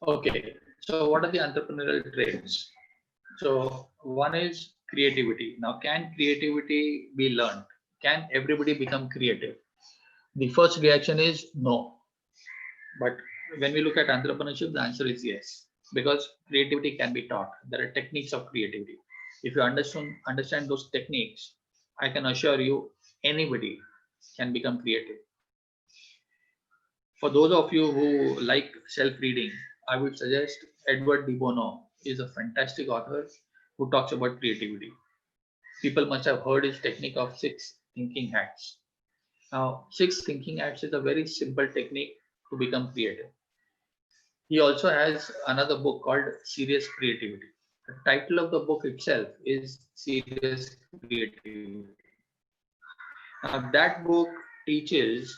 Speaker 5: Okay, so what are the entrepreneurial traits? So one is creativity. Now, can creativity be learned? Can everybody become creative? The first reaction is no. But when we look at entrepreneurship, the answer is yes, because creativity can be taught. There are techniques of creativity. If you understand those techniques, I can assure you anybody can become creative. For those of you who like self-reading, I would suggest Edward de Bono is a fantastic author who talks about creativity. People must have heard his technique of 6 thinking hats. Now, 6 thinking hats is a very simple technique to become creative. He also has another book called Serious Creativity. The title of the book itself is Serious Creativity. Now, that book teaches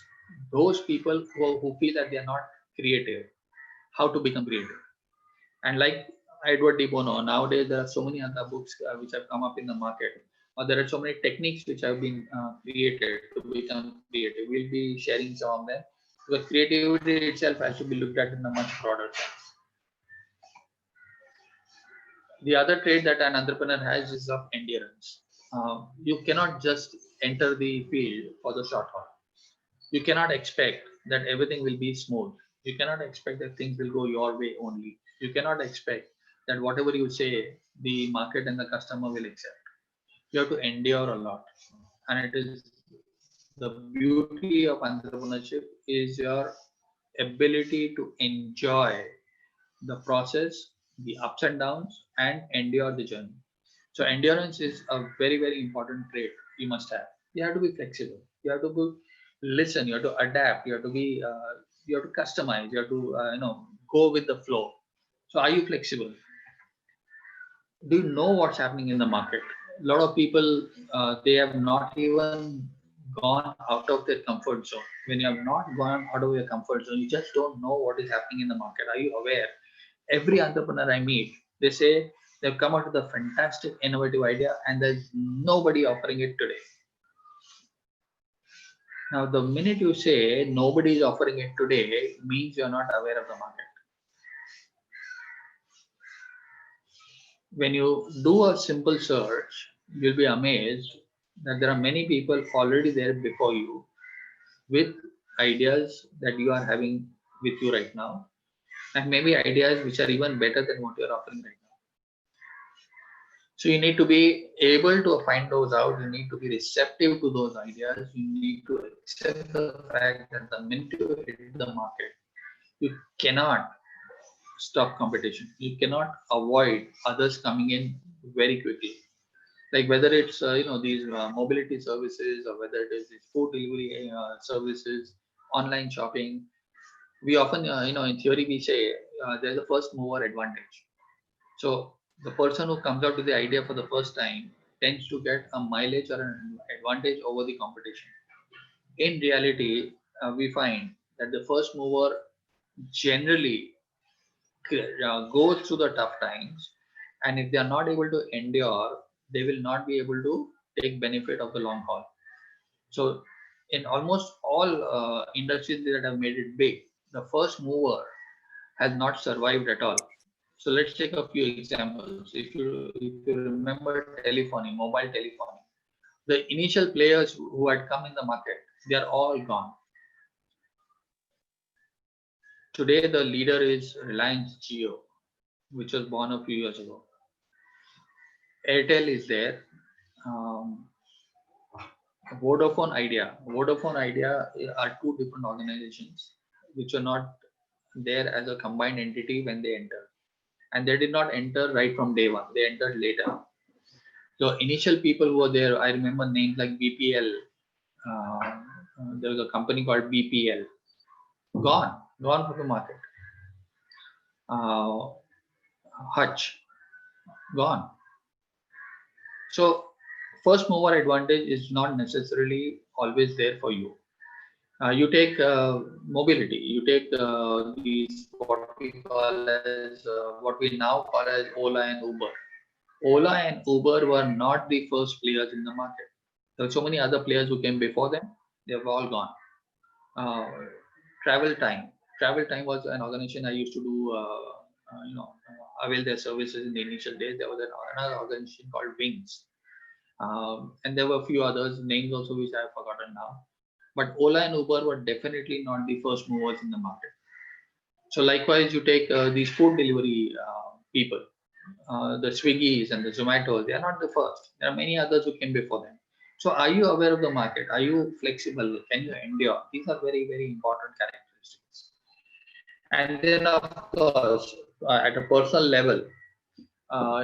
Speaker 5: those people who feel that they are not creative how to become creative. And like Edward de Bono, nowadays there are so many other books which have come up in the market, or there are so many techniques which have been created to become creative. We'll be sharing some of them because creativity itself has to be looked at in a much broader sense. The other trait that an entrepreneur has is of endurance. You cannot just enter the field for the short haul. You cannot expect that everything will be smooth. You cannot expect that things will go your way only. You cannot expect that whatever you say, the market and the customer will accept. You have to endure a lot. And it is the beauty of entrepreneurship is your ability to enjoy the process, the ups and downs, and endure the journey. So endurance is a very, very important trait you must have. You have to be flexible. You have to listen. You have to adapt. You have to be. You have to customize. You have to go with the flow. So are you flexible? Do you know what's happening in the market? A lot of people they have not even gone out of their comfort zone. When you have not gone out of your comfort zone, you just don't know what is happening in the market. Are you aware? Every entrepreneur I meet, they say they've come out with a fantastic innovative idea and there's nobody offering it today. Now, the minute you say nobody is offering it today, means you're not aware of the market. When you do a simple search, you'll be amazed that there are many people already there before you with ideas that you are having with you right now, and maybe ideas which are even better than what you're offering right now. So you need to be able to find those out. You need to be receptive to those ideas. You need to accept the fact that the minute you hit the market, you cannot stop competition. You cannot avoid others coming in very quickly. Like whether it's these mobility services or whether it is these food delivery services, online shopping. We often in theory we say there's a first mover advantage. So the person who comes out with the idea for the first time tends to get a mileage or an advantage over the competition. In reality, we find that the first mover generally goes through the tough times, and if they are not able to endure, they will not be able to take benefit of the long haul. So in almost all industries that have made it big, the first mover has not survived at all. So let's take a few examples. If you remember telephony, mobile telephony, the initial players who had come in the market, they are all gone. Today, the leader is Reliance Jio, which was born a few years ago. Airtel is there. Vodafone Idea. Vodafone Idea are two different organizations which are not there as a combined entity when they entered. And they did not enter right from day one. They entered later. So initial people who were there, I remember names like BPL. There was a company called BPL. Gone from the market. Hutch, gone. So first mover advantage is not necessarily always there for you. You take mobility, you take these what we now call as Ola and Uber. Ola and Uber were not the first players in the market. There were so many other players who came before them. They have all gone. Travel Time. Travel Time was an organization I used to do, avail their services in the initial days. There was another organization called Wings. And there were a few others, names also which I have forgotten now. But Ola and Uber were definitely not the first movers in the market. So likewise, you take these food delivery people, the Swiggies and the Zomatos, they are not the first. There are many others who came before them. So are you aware of the market? Are you flexible? Can you endure? These are very, very important characteristics. And then of course, at a personal level,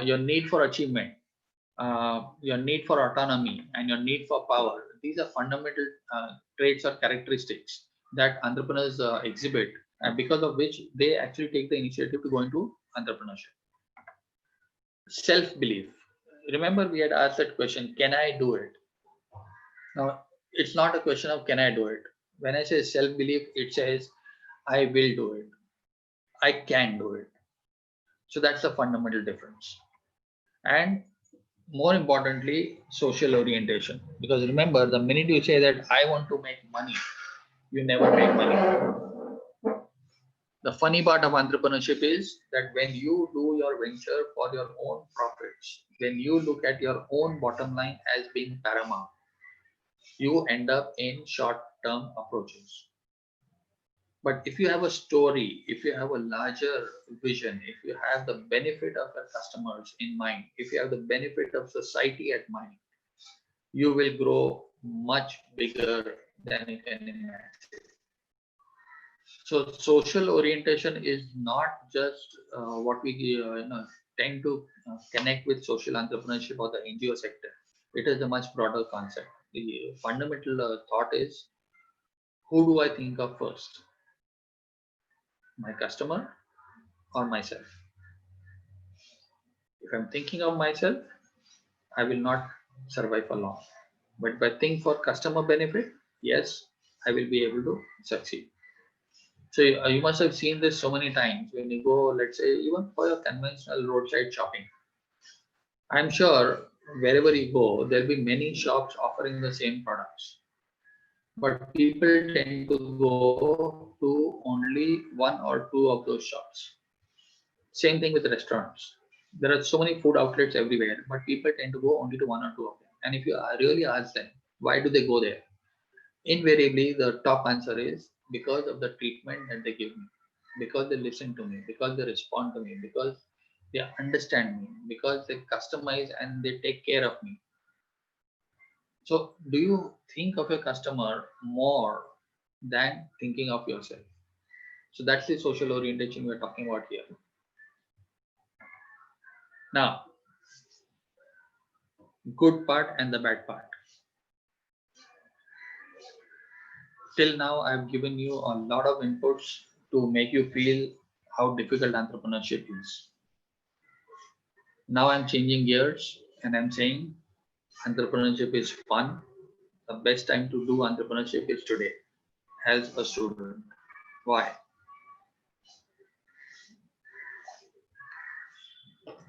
Speaker 5: your need for achievement, your need for autonomy, and your need for power. These are fundamental traits or characteristics that entrepreneurs exhibit, and because of which they actually take the initiative to go into entrepreneurship. Self-belief. Remember, we had asked that question, can I do it? Now, it's not a question of can I do it. When I say self-belief, it says I will do it. I can do it. So that's the fundamental difference. And more importantly, social orientation. Because remember, the minute you say that I want to make money, you never make money. The funny part of entrepreneurship is that when you do your venture for your own profits, when you look at your own bottom line as being paramount, you end up in short-term approaches. But if you have a story, if you have a larger vision, if you have the benefit of your customers in mind, if you have the benefit of society at mind, you will grow much bigger than you can imagine. So social orientation is not just what we tend to connect with social entrepreneurship or the NGO sector. It is a much broader concept. The fundamental thought is, who do I think of first? My customer or myself? If I'm thinking of myself, I will not survive for long. But if I think for customer benefit, yes, I will be able to succeed. So you must have seen this so many times when you go, let's say, even for your conventional roadside shopping. I'm sure wherever you go, there'll be many shops offering the same products. But people tend to go to only one or two of those shops. Same thing with restaurants. There are so many food outlets everywhere, but people tend to go only to one or two of them. And if you really ask them, why do they go there? Invariably, the top answer is because of the treatment that they give me, because they listen to me, because they respond to me, because they understand me, because they customize and they take care of me. So do you think of your customer more than thinking of yourself? So that's the social orientation we're talking about here. Now, good part and the bad part. Till now, I've given you a lot of inputs to make you feel how difficult entrepreneurship is. Now I'm changing gears and I'm saying entrepreneurship is fun. The best time to do entrepreneurship is today as a student. Why?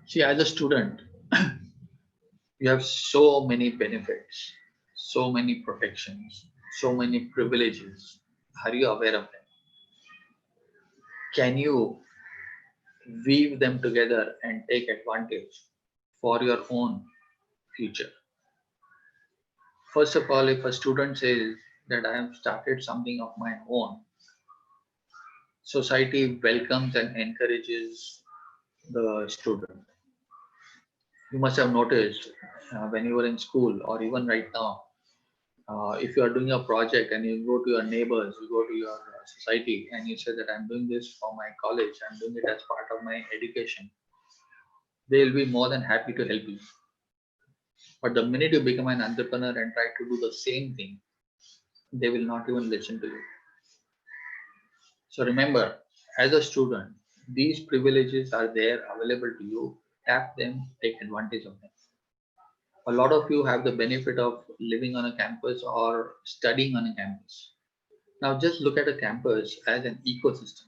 Speaker 5: See, as a student, you have so many benefits, so many protections, so many privileges. Are you aware of them? Can you weave them together and take advantage for your own future? First of all, if a student says that I have started something of my own, society welcomes and encourages the student. You must have noticed when you were in school or even right now, if you are doing a project and you go to your neighbors, you go to your society and you say that I'm doing this for my college, I'm doing it as part of my education, they will be more than happy to help you. But the minute you become an entrepreneur and try to do the same thing, they will not even listen to you. So remember, as a student, these privileges are there available to you. Tap them, take advantage of them. A lot of you have the benefit of living on a campus or studying on a campus. Now just look at a campus as an ecosystem.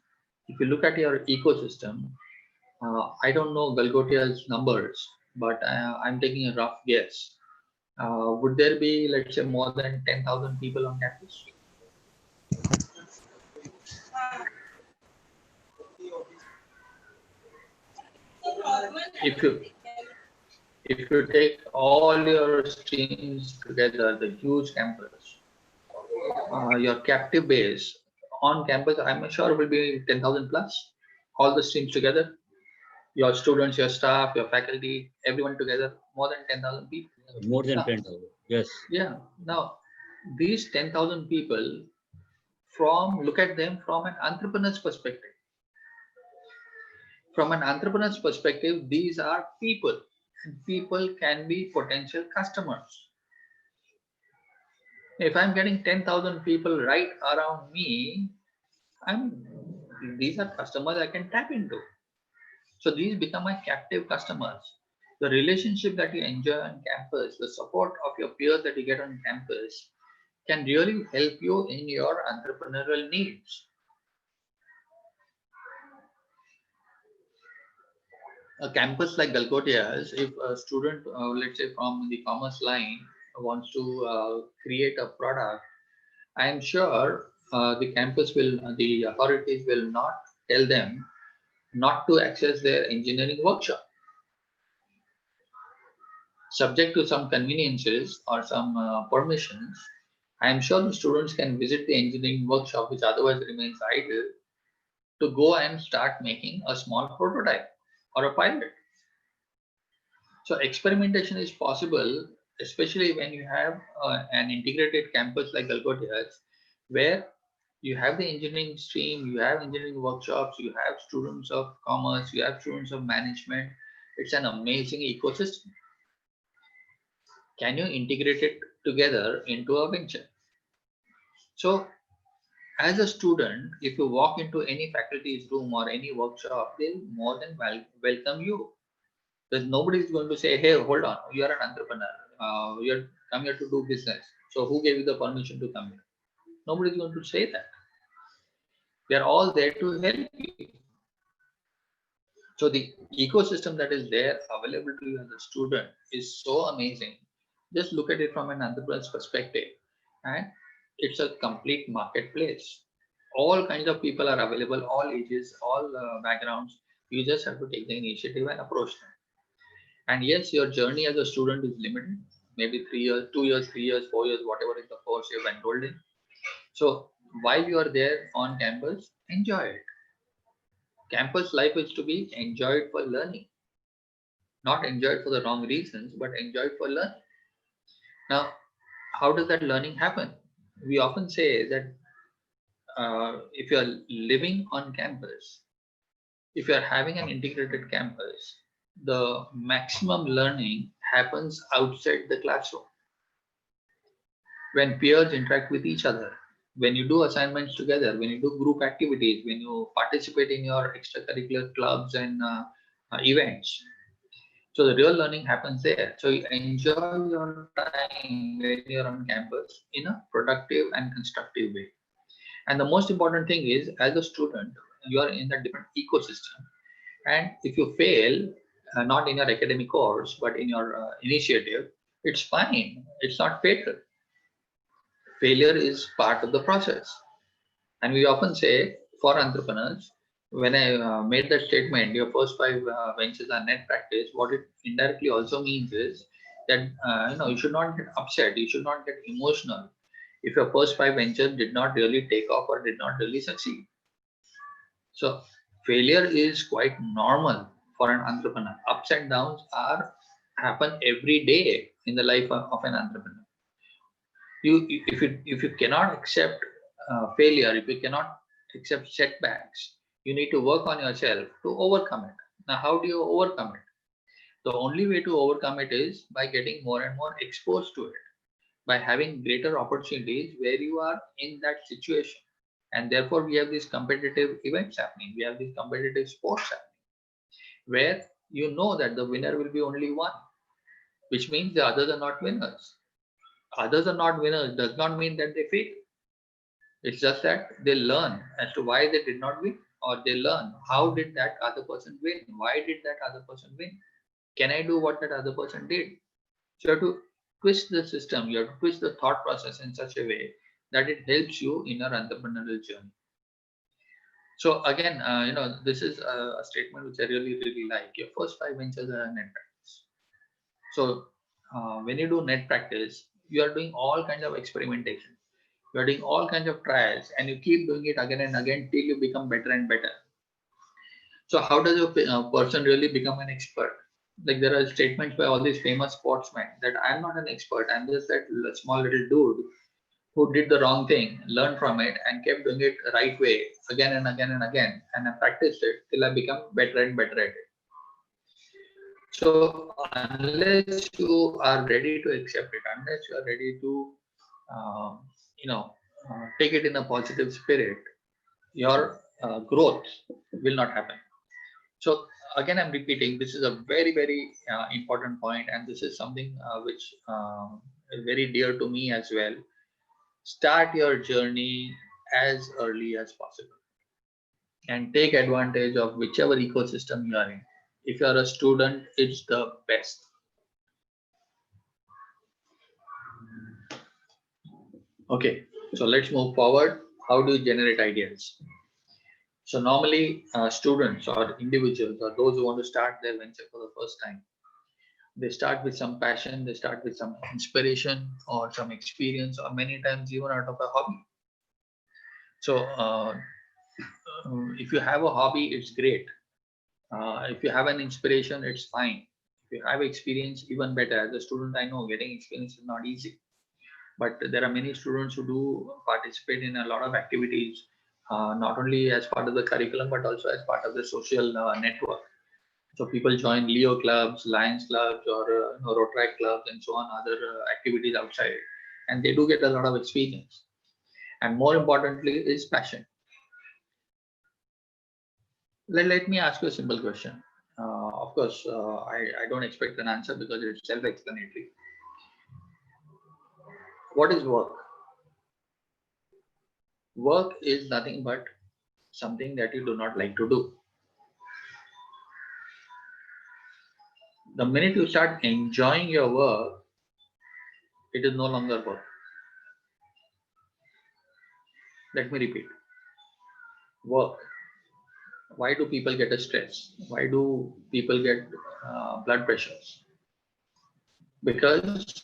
Speaker 5: If you look at your ecosystem, I don't know Galgotia's numbers, but I'm taking a rough guess. Would there be, let's say, more than 10,000 people on campus? If you take all your streams together, the huge campus, your captive base on campus, I'm sure will be 10,000 plus, all the streams together, your students, your staff, your faculty, everyone together, more than 10,000 people.
Speaker 6: More than
Speaker 5: Now,
Speaker 6: 10,000. Yes.
Speaker 5: yeah. Now, these 10,000 people, look at them from an entrepreneur's perspective. From an entrepreneur's perspective, these are people, and people can be potential customers. If I'm getting 10,000 people right around me, these are customers I can tap into. So these become my captive customers. The relationship that you enjoy on campus, the support of your peers that you get on campus can really help you in your entrepreneurial needs. A campus like Galgotia's, if a student, let's say from the commerce line, wants to create a product, I am sure the authorities will not tell them not to access their engineering workshop. Subject to some conveniences or some permissions, I am sure the students can visit the engineering workshop, which otherwise remains idle, to go and start making a small prototype or a pilot. So experimentation is possible, especially when you have an integrated campus like Galgotia's, where you have the engineering stream, you have engineering workshops, you have students of commerce, you have students of management. It's an amazing ecosystem. Can you integrate it together into a venture? So as a student, if you walk into any faculty's room or any workshop, they'll more than welcome you. Because nobody is going to say, hey, hold on, you are an entrepreneur. You're come here to do business. So who gave you the permission to come here? Nobody is going to say that. We are all there to help you. So the ecosystem that is there available to you as a student is so amazing. Just look at it from an entrepreneur's perspective. And it's a complete marketplace. All kinds of people are available, all ages, all backgrounds. You just have to take the initiative and approach them. And yes, your journey as a student is limited, maybe 3 years, 2 years, 3 years, 4 years, whatever is the course you've enrolled in. So while you are there on campus, enjoy it. Campus life is to be enjoyed for learning, not enjoyed for the wrong reasons, but enjoyed for learning. Now, how does that learning happen? We often say that if you are living on campus, if you are having an integrated campus, the maximum learning happens outside the classroom. When peers interact with each other, when you do assignments together, when you do group activities, when you participate in your extracurricular clubs and events. So the real learning happens there. So you enjoy your time when you're on campus in a productive and constructive way. And the most important thing is, as a student, you are in a different ecosystem. And if you fail, not in your academic course, but in your initiative, it's fine. It's not fatal. Failure is part of the process. And we often say for entrepreneurs, when I made that statement, your first 5 ventures are net practice, what it indirectly also means is that you should not get upset, you should not get emotional if your first 5 ventures did not really take off or did not really succeed. So failure is quite normal for an entrepreneur. Ups and downs happen every day in the life of an entrepreneur. If you cannot accept failure, if you cannot accept setbacks, you need to work on yourself to overcome it. Now, how do you overcome it? The only way to overcome it is by getting more and more exposed to it, by having greater opportunities where you are in that situation. And therefore, we have these competitive events happening. We have these competitive sports happening, where you know that the winner will be only one, which means the others are not winners. Others are not winners does not mean that they fail. It's just that they learn as to why they did not win, or they learn how did that other person win? Why did that other person win? Can I do what that other person did? So you have to twist the system, you have to twist the thought process in such a way that it helps you in your entrepreneurial journey. So again, this is a statement which I really like. Your first 5 ventures are net practice. So when you do net practice, you are doing all kinds of experimentation. You are doing all kinds of trials, and you keep doing it again and again till you become better and better. So how does a person really become an expert? Like there are statements by all these famous sportsmen that I'm not an expert. I'm just that small little dude who did the wrong thing, learned from it, and kept doing it the right way again and again and again. And I practiced it till I become better and better at it. So unless you are ready to accept it, unless you are ready to, take it in a positive spirit, your growth will not happen. So again, I'm repeating, this is a very important point, and this is something which is very dear to me as well. Start your journey as early as possible and take advantage of whichever ecosystem you are in. If you are a student, it's the best. Okay, so let's move forward. How do you generate ideas? So normally students or individuals or those who want to start their venture for the first time, they start with some passion, they start with some inspiration or some experience, or many times even out of a hobby. So if you have a hobby, it's great. If you have an inspiration, it's fine. If you have experience, even better. As a student, I know getting experience is not easy. But there are many students who do participate in a lot of activities, not only as part of the curriculum, but also as part of the social network. So people join Leo clubs, Lions clubs, or Rotary clubs, and so on, other activities outside, and they do get a lot of experience. And more importantly, is passion. Let me ask you a simple question. Of course, I don't expect an answer because it's self-explanatory. What is work? Work is nothing but something that you do not like to do. The minute you start enjoying your work, it is no longer work. Let me repeat. Work. Why do people get a stress? Why do people get blood pressures? Because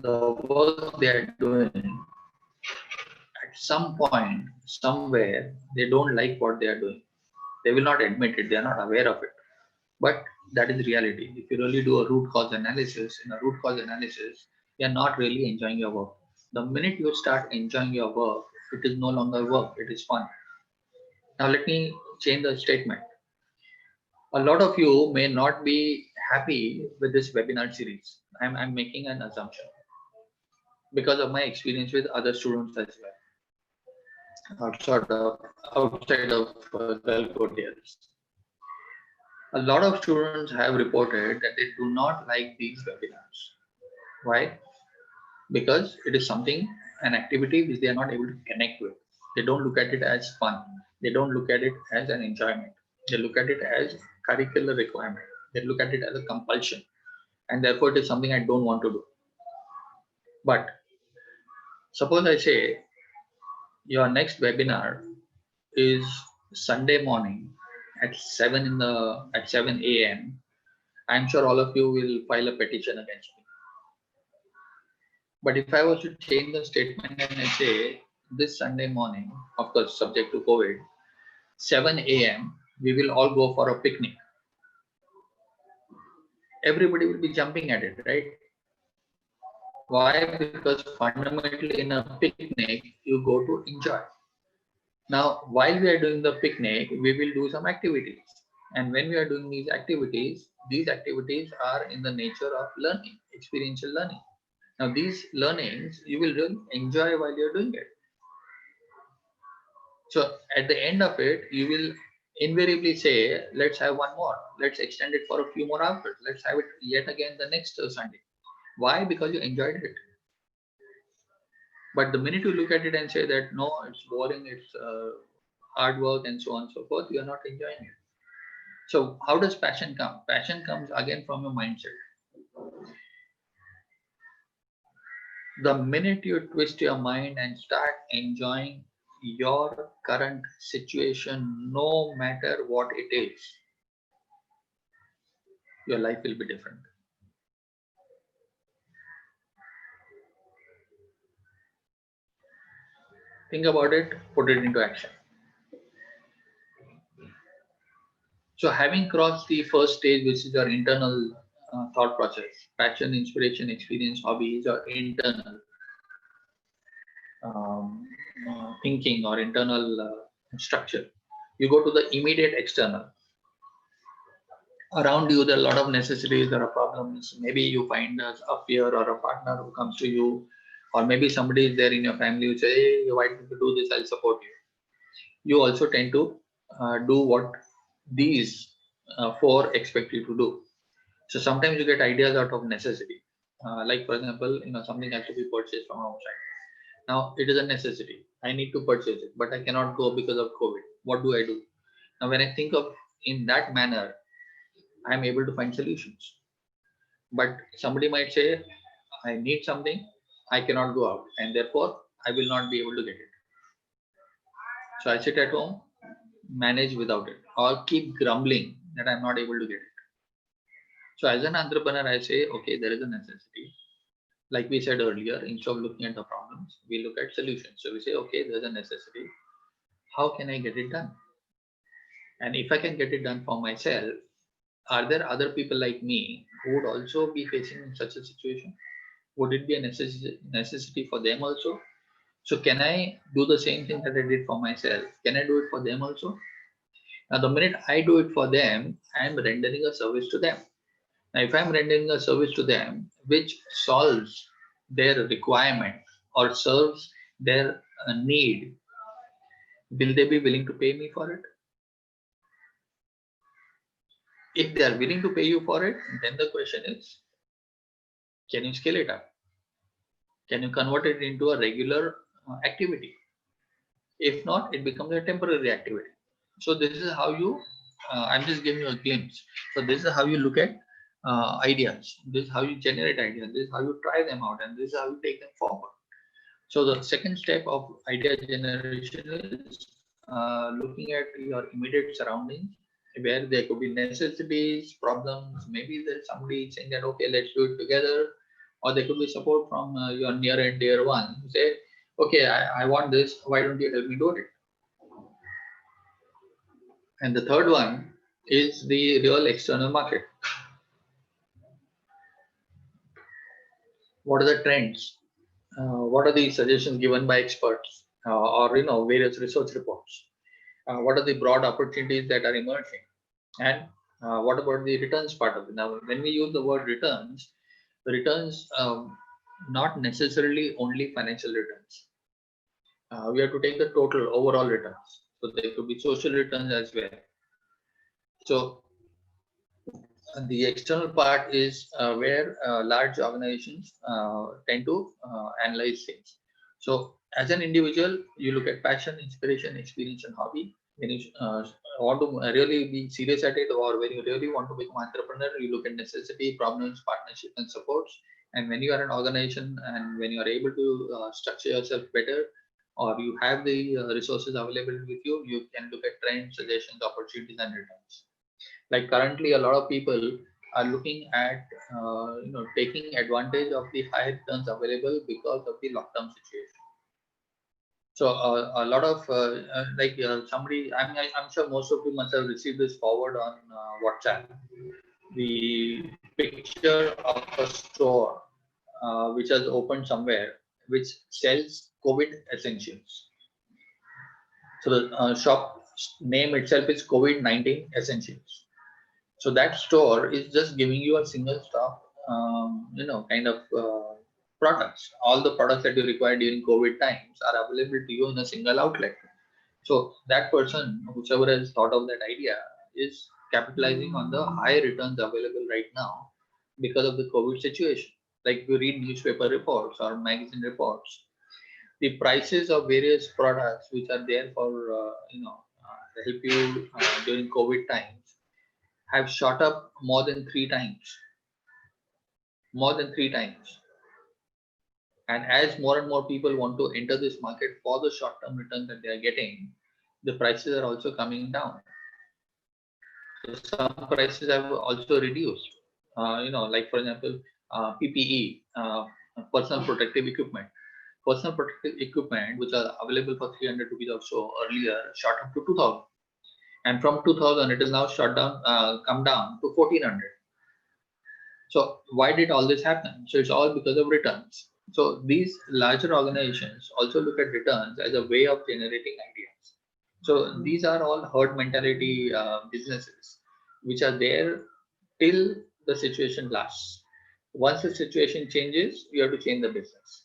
Speaker 5: the work they are doing, at some point, somewhere, they don't like what they are doing. They will not admit it. They are not aware of it. But that is reality. If you really do a root cause analysis, in a root cause analysis, you are not really enjoying your work. The minute you start enjoying your work, it is no longer work, it is fun. Now let me change the statement. A lot of you may not be happy with this webinar series. I'm making an assumption because of my experience with other students as well, outside of Galcotiers. A lot of students have reported that they do not like these webinars. Why? Because it is something, an activity which they are not able to connect with. They don't look at it as fun. They don't look at it as an enjoyment. They look at it as curricular requirement. They look at it as a compulsion. And therefore, it is something I don't want to do. But suppose I say your next webinar is Sunday morning at 7 a.m. I'm sure all of you will file a petition against me. But if I was to change the statement and I say this Sunday morning, of course, subject to COVID, 7 a.m., we will all go for a picnic. Everybody will be jumping at it, right? Why? Because fundamentally in a picnic, you go to enjoy. Now, while we are doing the picnic, we will do some activities. And when we are doing these activities are in the nature of learning, experiential learning. Now, these learnings, you will really enjoy while you're doing it. So at the end of it, you will invariably say, let's have one more. Let's extend it for a few more hours. Let's have it yet again the next Sunday. Why? Because you enjoyed it. But the minute you look at it and say that, no, it's boring, it's hard work and so on and so forth, you are not enjoying it. So how does passion come? Passion comes again from your mindset. The minute you twist your mind and start enjoying your current situation, no matter what it is, your life will be different. Think about it, put it into action. So having crossed the first stage, which is your internal thought process, passion, inspiration, experience, hobby is your internal thinking or internal structure. You go to the immediate external. Around you, there are a lot of necessities, there are problems. Maybe you find a peer or a partner who comes to you, or maybe somebody is there in your family who say, hey, why don't you do this, I'll support you. You also tend to do what these four expect you to do. So sometimes you get ideas out of necessity. Like for example, something has to be purchased from outside. Now it is a necessity. I need to purchase it, but I cannot go because of COVID. What do I do? Now when I think of in that manner, I am able to find solutions. But somebody might say, I need something, I cannot go out, and therefore I will not be able to get it. So I sit at home, manage without it, or keep grumbling that I'm not able to get it. So as an entrepreneur, I say, okay, there is a necessity. Like we said earlier, instead of looking at the problems, we look at solutions. So we say, okay, there's a necessity. How can I get it done? And if I can get it done for myself, are there other people like me who would also be facing such a situation? Would it be a necessity for them also? So can I do the same thing that I did for myself? Can I do it for them also? Now, the minute I do it for them, I'm rendering a service to them. Now, if I'm rendering a service to them, which solves their requirement or serves their need, will they be willing to pay me for it? If they are willing to pay you for it, then the question is, can you scale it up? Can you convert it into a regular activity? If not, it becomes a temporary activity. So this is how you, I'm just giving you a glimpse. So this is how you look at ideas. This is how you generate ideas. This is how you try them out, and this is how you take them forward. So the second step of idea generation is looking at your immediate surroundings, where there could be necessities, problems. Maybe there's somebody saying that, okay, let's do it together. Or there could be support from your near and dear one who say, okay, I want this, why don't you help me do it? And the third one is the real external market. What are the trends? What are the suggestions given by experts or various research reports? What are the broad opportunities that are emerging? And what about the returns part of it? Now, when we use the word returns, the returns not necessarily only financial returns. We have to take the total overall returns. So there could be social returns as well. So the external part is where large organizations tend to analyze things. So as an individual, you look at passion, inspiration, experience, and hobby. When you want to really be serious at it, or when you really want to become an entrepreneur, you look at necessity, problems, partnership, and supports. And when you are an organization and when you are able to structure yourself better, or you have the resources available with you, you can look at trends, suggestions, opportunities, and returns. Like currently, a lot of people are looking at taking advantage of the high returns available because of the lockdown situation. So a lot of somebody, I'm sure most of you must have received this forward on WhatsApp. The picture of a store which has opened somewhere, which sells COVID essentials. So the shop name itself is COVID-19 Essentials. So that store is just giving you a single stop, kind of products. All the products that you require during COVID times are available to you in a single outlet. So that person, whoever has thought of that idea, is capitalizing on the high returns available right now because of the COVID situation. Like you read newspaper reports or magazine reports, the prices of various products which are there for help you during COVID times have shot up more than 3 times. More than 3 times. And as more and more people want to enter this market for the short-term returns that they are getting, the prices are also coming down. So some prices have also reduced. Like for example, PPE, personal protective equipment. Personal protective equipment, which are available for 300 rupees or so earlier, shot up to 2000. And from 2000, it is now come down to 1400. So why did all this happen? So it's all because of returns. So these larger organizations also look at returns as a way of generating ideas. So these are all herd mentality businesses, which are there till the situation lasts. Once the situation changes, you have to change the business.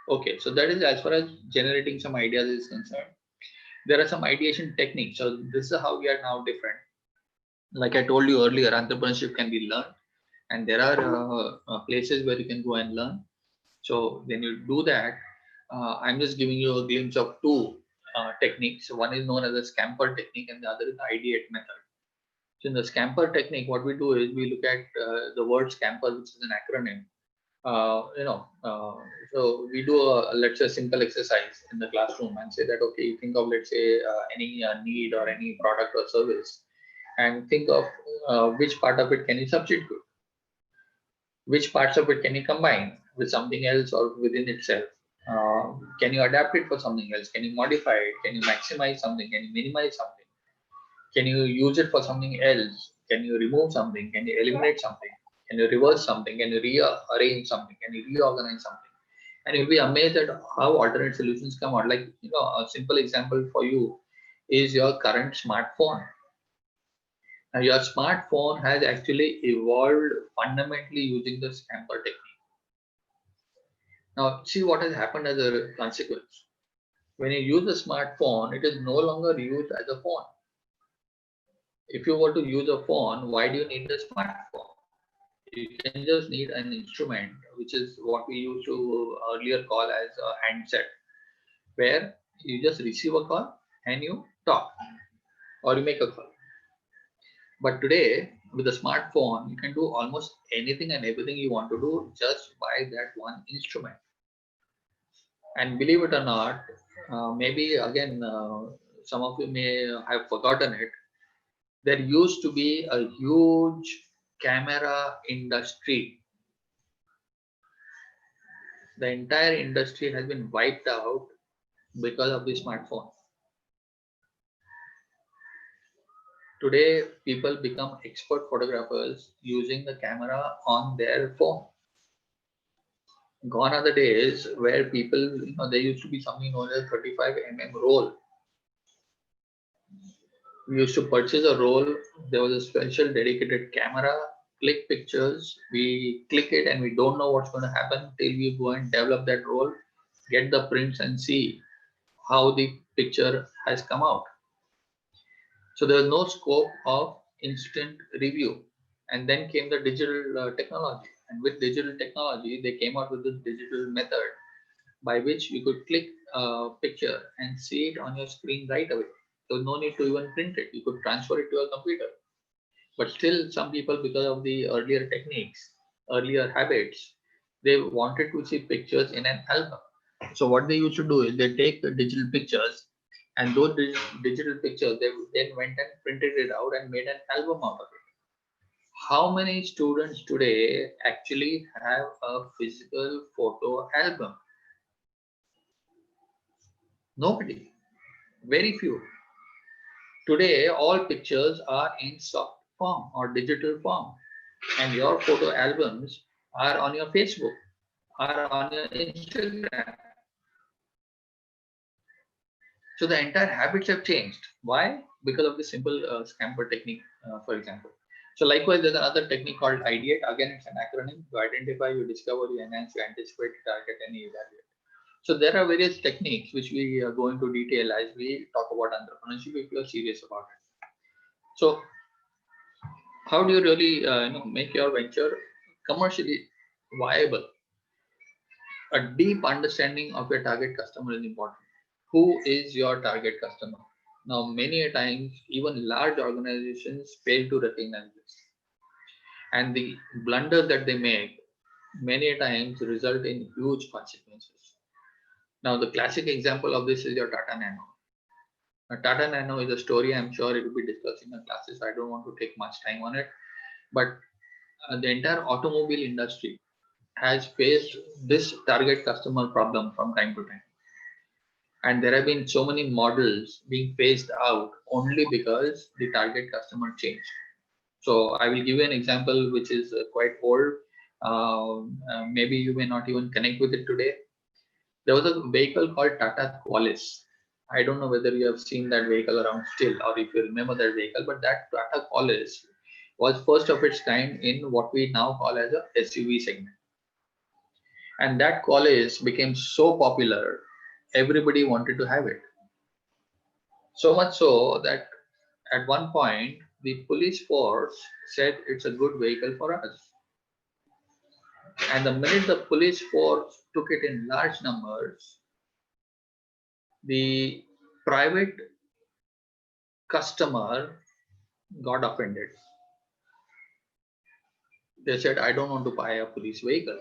Speaker 5: Okay, so that is as far as generating some ideas is concerned. There are some ideation techniques. So this is how we are now different. Like I told you earlier, entrepreneurship can be learned, and there are places where you can go and learn. So when you do that, I'm just giving you a glimpse of two techniques. One is known as a scamper technique, and the other is the ideate method. So in the scamper technique, what we do is we look at the word scamper, which is an acronym. So we do let's say a simple exercise in the classroom and say that, okay, you think of, let's say, any need or any product or service, and think of which part of it can you substitute, which parts of it can you combine with something else or within itself. Can you adapt it for something else? Can you modify it? Can you maximize something? Can you minimize something? Can you use it for something else? Can you remove something? Can you eliminate something? Can you reverse something? Can you rearrange something? Can you reorganize something? And you'll be amazed at how alternate solutions come out. Like, a simple example for you is your current smartphone. Now, your smartphone has actually evolved fundamentally using the scamper technique. Now, see what has happened as a consequence. When you use a smartphone, it is no longer used as a phone. If you were to use a phone, why do you need the smartphone? You can just need an instrument, which is what we used to earlier call as a handset, where you just receive a call and you talk or you make a call. But today, with a smartphone, you can do almost anything and everything you want to do just by that one instrument. And believe it or not, maybe again, some of you may have forgotten it. There used to be a huge camera industry. The entire industry has been wiped out because of the smartphone. Today, people become expert photographers using the camera on their phone. Gone are the days where people, there used to be something known as 35mm roll. We used to purchase a roll. There was a special dedicated camera, click pictures. We click it and we don't know what's going to happen till we go and develop that roll, get the prints and see how the picture has come out. So there was no scope of instant review. And then came the digital technology. And with digital technology, they came out with this digital method by which you could click a picture and see it on your screen right away. So no need to even print it. You could transfer it to a computer. But still, some people, because of the earlier techniques, earlier habits, they wanted to see pictures in an album. So what they used to do is they take the digital pictures, and those digital pictures, they then went and printed it out and made an album out of it. How many students today actually have a physical photo album? Nobody. Very few. Today, all pictures are in soft form or digital form, and your photo albums are on your Facebook, are on your Instagram. So the entire habits have changed. Why? Because of the simple scamper technique, for example. So likewise, there's another technique called ideate. Again, it's an acronym. You identify, you discover, you enhance, you anticipate, you target, and you evaluate. So there are various techniques which we go into detail as we talk about entrepreneurship if you are serious about it. So how do you really make your venture commercially viable? A deep understanding of your target customer is important. Who is your target customer? Now, many a times, even large organizations fail to recognize this. And the blunder that they make many a times result in huge consequences. Now, the classic example of this is your Tata Nano. Now, Tata Nano is a story I'm sure it will be discussed in the classes. I don't want to take much time on it. But the entire automobile industry has faced this target customer problem from time to time. And there have been so many models being phased out only because the target customer changed. So I will give you an example which is quite old. Maybe you may not even connect with it today. There was a vehicle called Tata Qualis. I don't know whether you have seen that vehicle around still or if you remember that vehicle, but that Tata Qualis was first of its kind in what we now call as a SUV segment. And that Qualis became so popular, everybody wanted to have it. So much so that at one point, the police force said it's a good vehicle for us. And the minute the police force took it in large numbers, the private customer got offended. They said, I don't want to buy a police vehicle.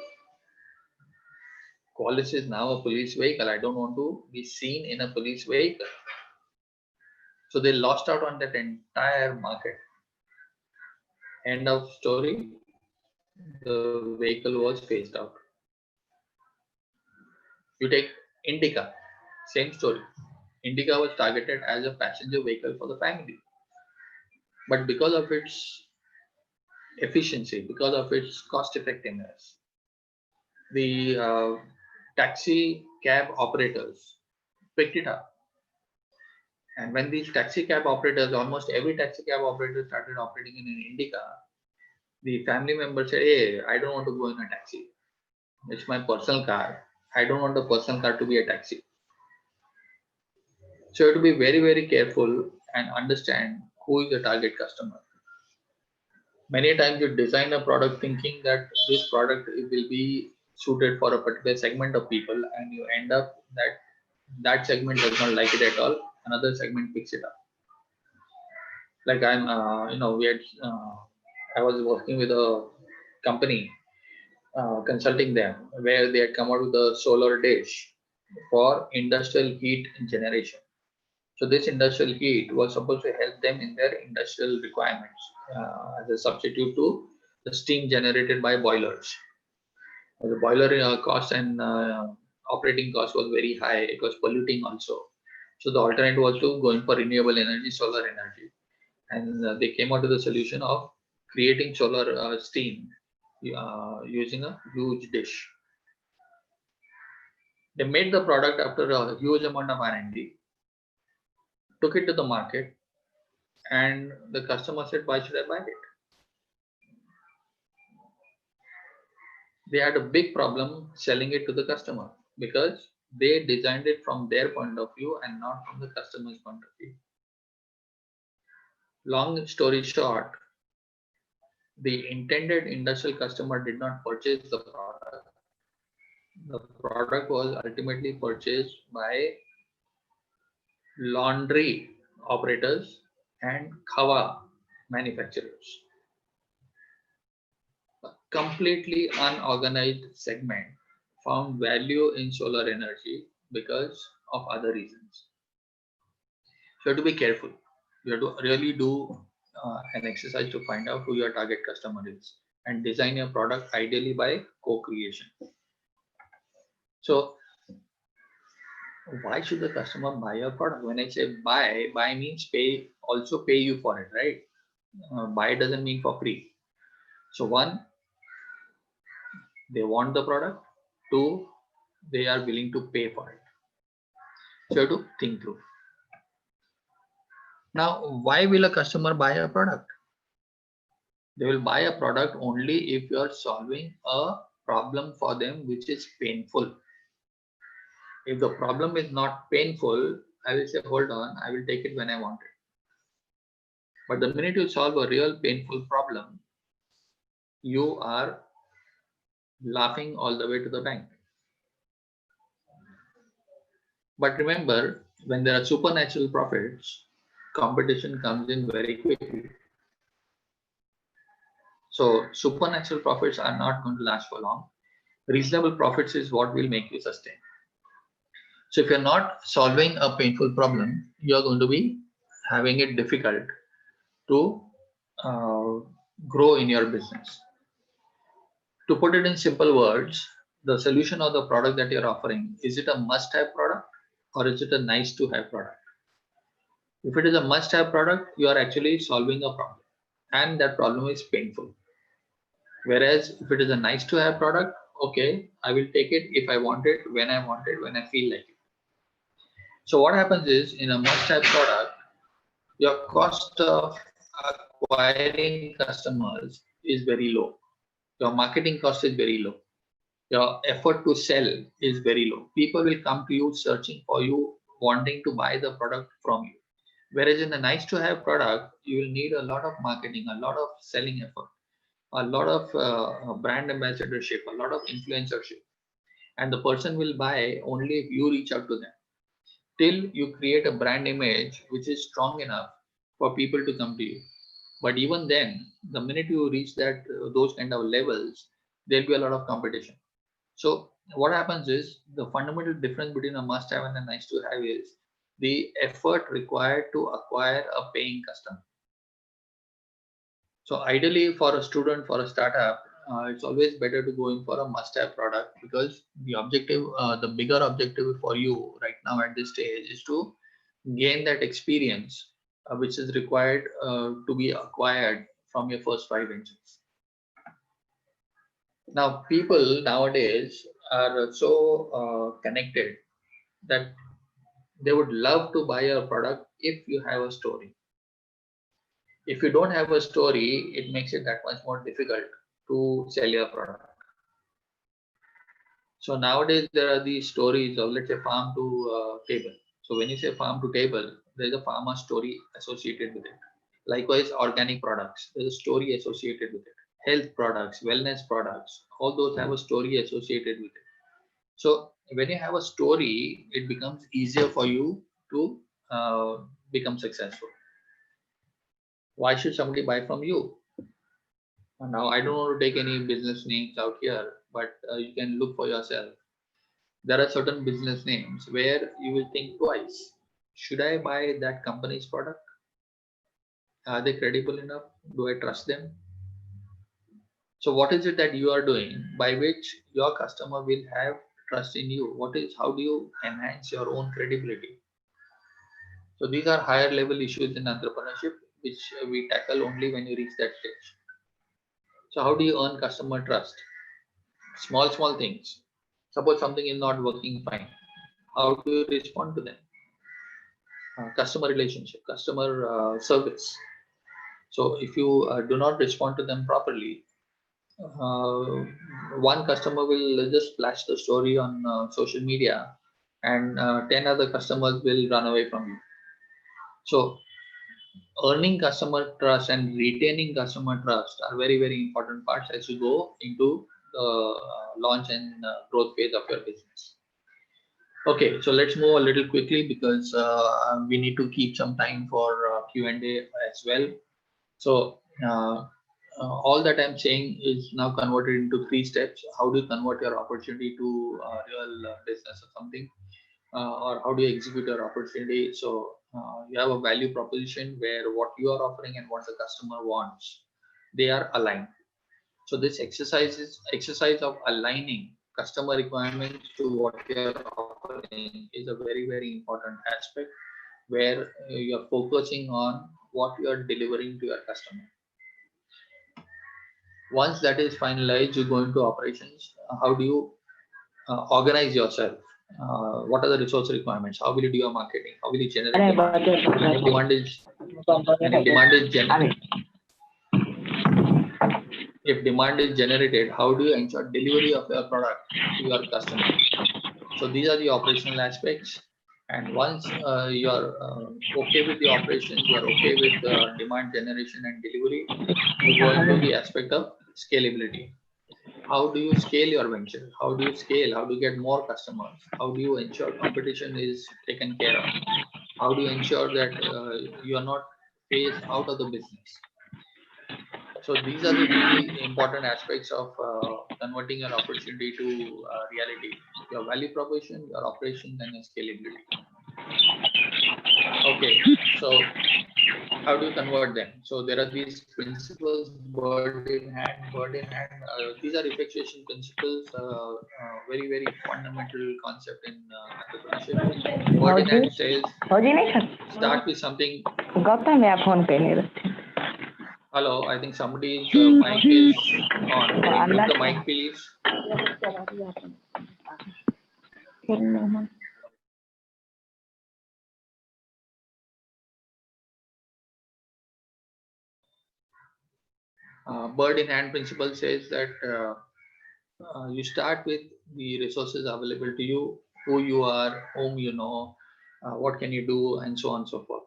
Speaker 5: Qualis is now a police vehicle. I don't want to be seen in a police vehicle. So they lost out on that entire market. End of story. The vehicle was phased out. You take Indica, same story. Indica was targeted as a passenger vehicle for the family. But because of its efficiency, because of its cost effectiveness, the taxi cab operators picked it up. And when these taxi cab operators, almost every taxi cab operator started operating in an Indica, the family member said, hey, I don't want to go in a taxi. It's my personal car. I don't want a personal car to be a taxi. So you have to be very, very careful and understand who is the target customer. Many times you design a product thinking that this product will be suited for a particular segment of people, and you end up that segment does not like it at all. Another segment picks it up. Like I was working with a company, consulting them, where they had come out with a solar dish for industrial heat generation. So this industrial heat was supposed to help them in their industrial requirements as a substitute to the steam generated by boilers. The boiler cost and operating cost was very high. It was polluting also. So the alternate was to go in for renewable energy, solar energy. And they came out with the solution of creating solar steam using a huge dish. They made the product after a huge amount of R&D, took it to the market, and the customer said, why should I buy it? They had a big problem selling it to the customer because they designed it from their point of view and not from the customer's point of view. Long story short, the intended industrial customer did not purchase the product. The product was ultimately purchased by laundry operators and khawa manufacturers. A completely unorganized segment found value in solar energy because of other reasons. So you have to be careful. You have to really do an exercise to find out who your target customer is and design your product ideally by co-creation. So Why should the customer buy your product? When I say buy means pay, also pay you for it, right? Buy doesn't mean for free. So one, they want the product. Two, they are willing to pay for it. So you have to think through. Now, why will a customer buy a product? They will buy a product only if you are solving a problem for them which is painful. If the problem is not painful, I will say, hold on, I will take it when I want it. But the minute you solve a real painful problem, you are laughing all the way to the bank. But remember, when there are supernatural profits, competition comes in very quickly. So supernatural profits are not going to last for long. Reasonable profits is what will make you sustain. So if you're not solving a painful problem, you're going to be having it difficult to grow in your business. To put it in simple words, the solution or the product that you're offering, is it a must-have product or is it a nice-to-have product? If it is a must-have product, you are actually solving a problem, and that problem is painful. Whereas if it is a nice-to-have product, okay, I will take it if I want it, when I feel like it. So what happens is, in a must-have product, your cost of acquiring customers is very low. Your marketing cost is very low. Your effort to sell is very low. People will come to you searching for you, wanting to buy the product from you. Whereas in a nice to have product, you will need a lot of marketing, a lot of selling effort, a lot of brand ambassadorship, a lot of influencership. And the person will buy only if you reach out to them. Till you create a brand image which is strong enough for people to come to you. But even then, the minute you reach that those kind of levels, there'll be a lot of competition. So what happens is, the fundamental difference between a must-have and a nice-to-have is the effort required to acquire a paying customer. So ideally, for a student, for a startup, it's always better to go in for a must-have product, because the objective, the bigger objective for you right now at this stage is to gain that experience which is required to be acquired from your first 5 ventures. Now, people nowadays are so connected that they would love to buy a product if you have a story. If you don't have a story, it makes it that much more difficult to sell your product. So nowadays there are these stories of, let's say, farm to table. So when you say farm to table, there's a farmer story associated with it. Likewise, organic products, there's a story associated with it. Health products, wellness products, all those have a story associated with it. So when you have a story, it becomes easier for you to become successful. Why should somebody buy from you? Now, I don't want to take any business names out here, but you can look for yourself. There are certain business names where you will think twice. Should I buy that company's product? Are they credible enough? Do I trust them? So what is it that you are doing by which your customer will have trust in you? How do you enhance your own credibility? So these are higher level issues in entrepreneurship, which we tackle only when you reach that stage. So how do you earn customer trust? Small things. Suppose something is not working fine. How do you respond to them? Customer relationship, customer service. So if you do not respond to them properly, one customer will just flash the story on social media, and 10 other customers will run away from you. So earning customer trust and retaining customer trust are very, very important parts as you go into the launch and growth phase of your business. Okay, so let's move a little quickly, because we need to keep some time for Q&A as well. So all that I'm saying is now converted into 3 steps. How do you convert your opportunity to real business or something? Or how do you execute your opportunity? So you have a value proposition where what you are offering and what the customer wants, they are aligned. So this exercise of aligning customer requirements to what you are offering offering is a very, very important aspect where you are focusing on what you are delivering to your customer. Once that is finalized, you go into operations. How do you organize yourself? What are the resource requirements? How will you do your marketing? How will you generate demand? And if demand is generated, how do you ensure delivery of your product to your customer? So these are the operational aspects. And once you are okay with the operations, you are okay with demand generation and delivery, you go into the aspect of scalability. How do you scale your venture? How do you scale? How do you get more customers? How do you ensure competition is taken care of? How do you ensure that you are not phased out of the business? So these are the really important aspects of converting your opportunity to reality: your value proposition, your operations, and your scalability. Okay, so how do you convert them? So there are these principles: bird in hand, bird in hand. These are effectuation principles, very, very fundamental concept in entrepreneurship. Bird in hand says start with something. Hello, I think somebody's mic is on. Can you mute the mic, please? Bird in hand principle says that you start with the resources available to you, who you are, whom you know, what can you do, and so on and so forth.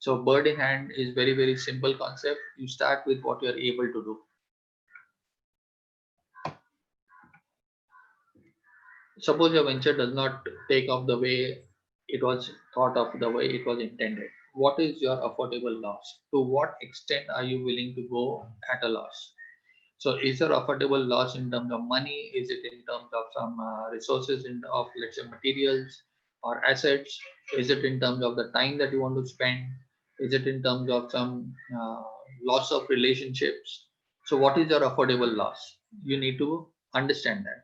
Speaker 5: So bird in hand is very, very simple concept. You start with what you are able to do. Suppose your venture does not take off the way it was thought of, the way it was intended. What is your affordable loss? To what extent are you willing to go at a loss? So is there affordable loss in terms of money? Is it in terms of some resources of, let's say, materials or assets? Is it in terms of the time that you want to spend? Is it in terms of some loss of relationships? So what is your affordable loss? You need to understand that.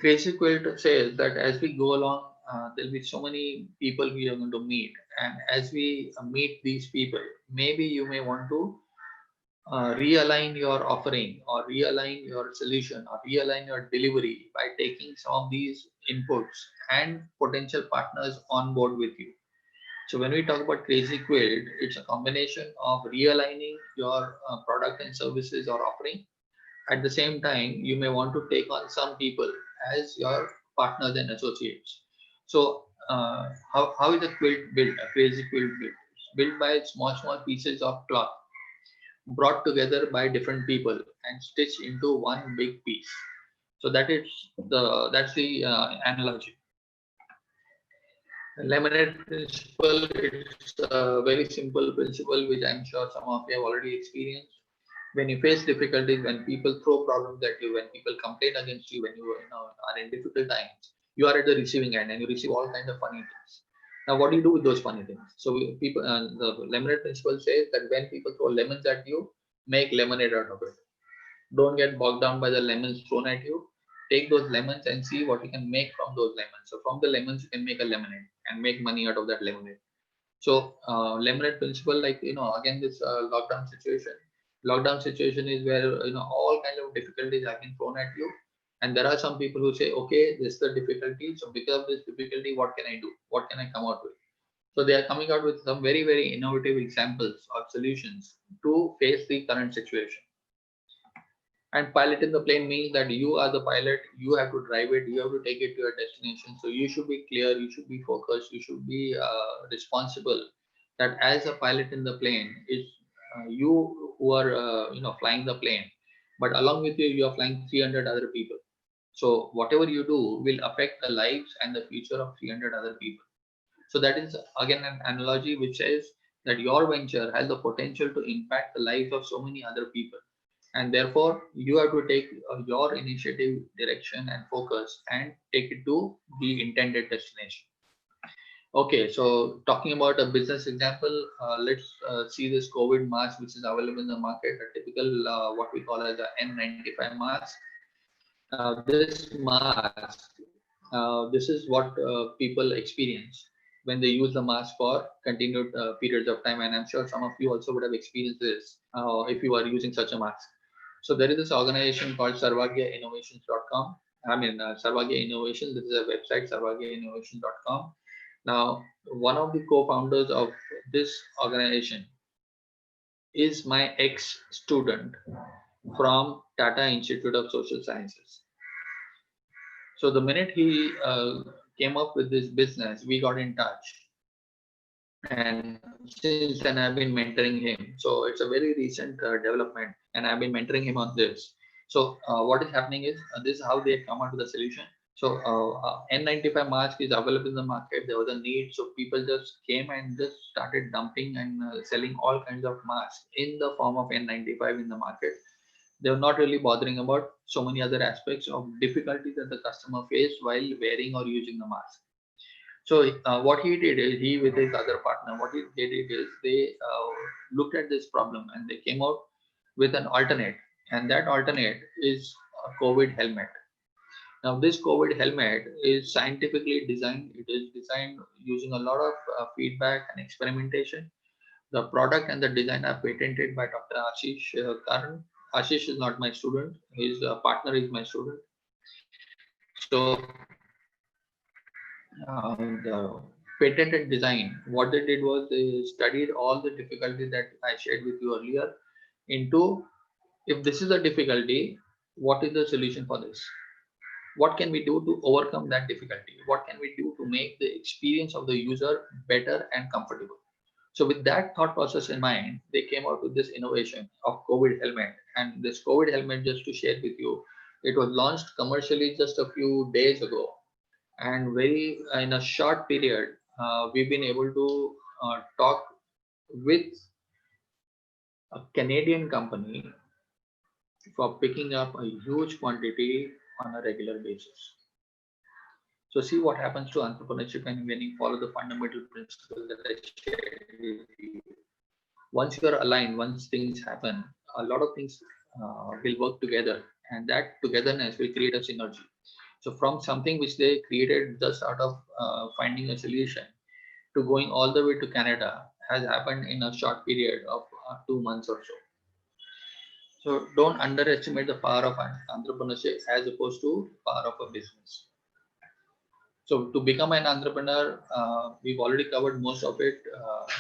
Speaker 5: Crazy Quilt says that as we go along, there'll be so many people we are going to meet. And as we meet these people, maybe you may want to realign your offering or realign your solution or realign your delivery by taking some of these inputs and potential partners on board with you. So when we talk about Crazy Quilt, it's a combination of realigning your product and services or offering. At the same time, you may want to take on some people as your partners and associates. So how is a quilt built, a Crazy Quilt built? It's built by small pieces of cloth brought together by different people and stitched into one big piece. So that's the analogy. Lemonade principle, it's a very simple principle which I'm sure some of you have already experienced. When you face difficulties, when people throw problems at you, when people complain against you, when you are in difficult times, you are at the receiving end and you receive all kinds of funny things. Now, what do you do with those funny things? So people, the lemonade principle says that when people throw lemons at you, make lemonade out of it. Don't get bogged down by the lemons thrown at you. Take those lemons and see what you can make from those lemons. So from the lemons, you can make a lemonade and make money out of that lemonade. So lemonade principle, like, again, this lockdown situation. Lockdown situation is where, all kinds of difficulties have been thrown at you. And there are some people who say, okay, this is the difficulty. So because of this difficulty, what can I do? What can I come out with? So they are coming out with some very, very innovative examples or solutions to face the current situation. And pilot in the plane means that you are the pilot, you have to drive it, you have to take it to your destination. So you should be clear, you should be focused, you should be responsible. That as a pilot in the plane, it's you who are flying the plane, but along with you, you are flying 300 other people. So whatever you do will affect the lives and the future of 300 other people. So that is again an analogy which says that your venture has the potential to impact the lives of so many other people. And therefore, you have to take your initiative, direction, and focus and take it to the intended destination. Okay, so talking about a business example, let's see this COVID mask which is available in the market, a typical what we call as a N95 mask. This mask This is what people experience when they use the mask for continued periods of time, and I'm sure some of you also would have experienced this if you are using such a mask. So there is this organization called sarvagyainnovations.com. I mean, Sarvagya Innovations. This is a website, sarvagyainnovations.com. Now, one of the co-founders of this organization is my ex-student from Tata Institute of Social Sciences. So the minute he came up with this business, we got in touch. And since then, I've been mentoring him. So it's a very recent development, and I've been mentoring him on this. So what is happening is this is how they come up with the solution. So N95 mask is available in the market. There was a need, so people just came and just started dumping and selling all kinds of masks in the form of N95 in the market. They were not really bothering about so many other aspects of difficulties that the customer faced while wearing or using the mask. So what he did is he with his other partner, what they did is they looked at this problem and they came out with an alternate, and that alternate is a COVID helmet. Now this COVID helmet is scientifically designed. It is designed using a lot of feedback and experimentation. The product and the design are patented by Dr. Ashish Karan. Ashish is not my student. His partner is my student. So the patented design, what they did was they studied all the difficulties that I shared with you earlier into, if this is a difficulty, what is the solution for this? What can we do to overcome that difficulty? What can we do to make the experience of the user better and comfortable? So with that thought process in mind, they came out with this innovation of COVID helmet. And this COVID helmet, just to share with you, it was launched commercially just a few days ago, and very in a short period we've been able to talk with a Canadian company for picking up a huge quantity on a regular basis. So see what happens to entrepreneurship when you follow the fundamental principle that I shared with you. Once you are aligned, once things happen, a lot of things will work together, and that togetherness will create a synergy. So from something which they created just out of finding a solution to going all the way to Canada has happened in a short period of 2 months or so. So don't underestimate the power of entrepreneurship as opposed to power of a business. So to become an entrepreneur, we've already covered most of it.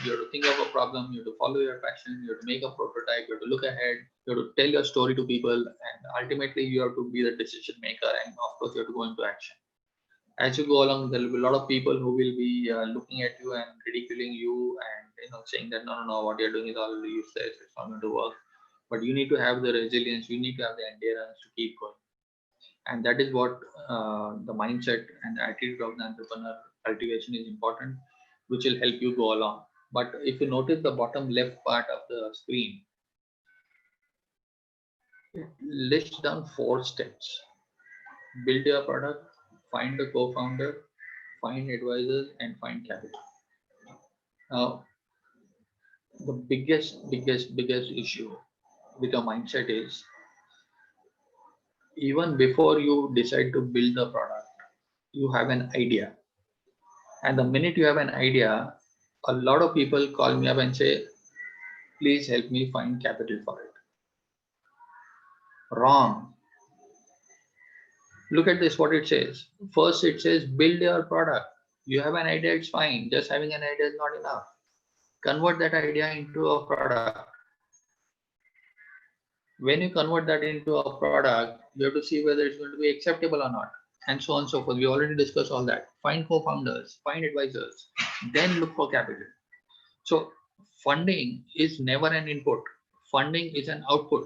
Speaker 5: You have to think of a problem, you have to follow your passion, you have to make a prototype, you have to look ahead, you have to tell your story to people, and ultimately you have to be the decision maker, and of course you have to go into action. As you go along, there will be a lot of people who will be looking at you and ridiculing you and saying that no, what you're doing is all useless, it's not going to work. But you need to have the resilience, you need to have the endurance to keep going. And that is what the mindset and the attitude of the entrepreneur cultivation is important, which will help you go along. But if you notice the bottom left part of the screen, it lists down 4 steps. Build your product, find the co-founder, find advisors, and find capital. Now, the biggest issue with your mindset is, even before you decide to build the product, you have an idea. And the minute you have an idea, a lot of people call me up and say, please help me find capital for it. Wrong. Look at this, what it says. First, it says, build your product. You have an idea, it's fine. Just having an idea is not enough. Convert that idea into a product. When you convert that into a product, you have to see whether it's going to be acceptable or not, and so on and so forth. We already discussed all that. Find co-founders, find advisors, then look for capital. So funding is never an input. Funding is an output.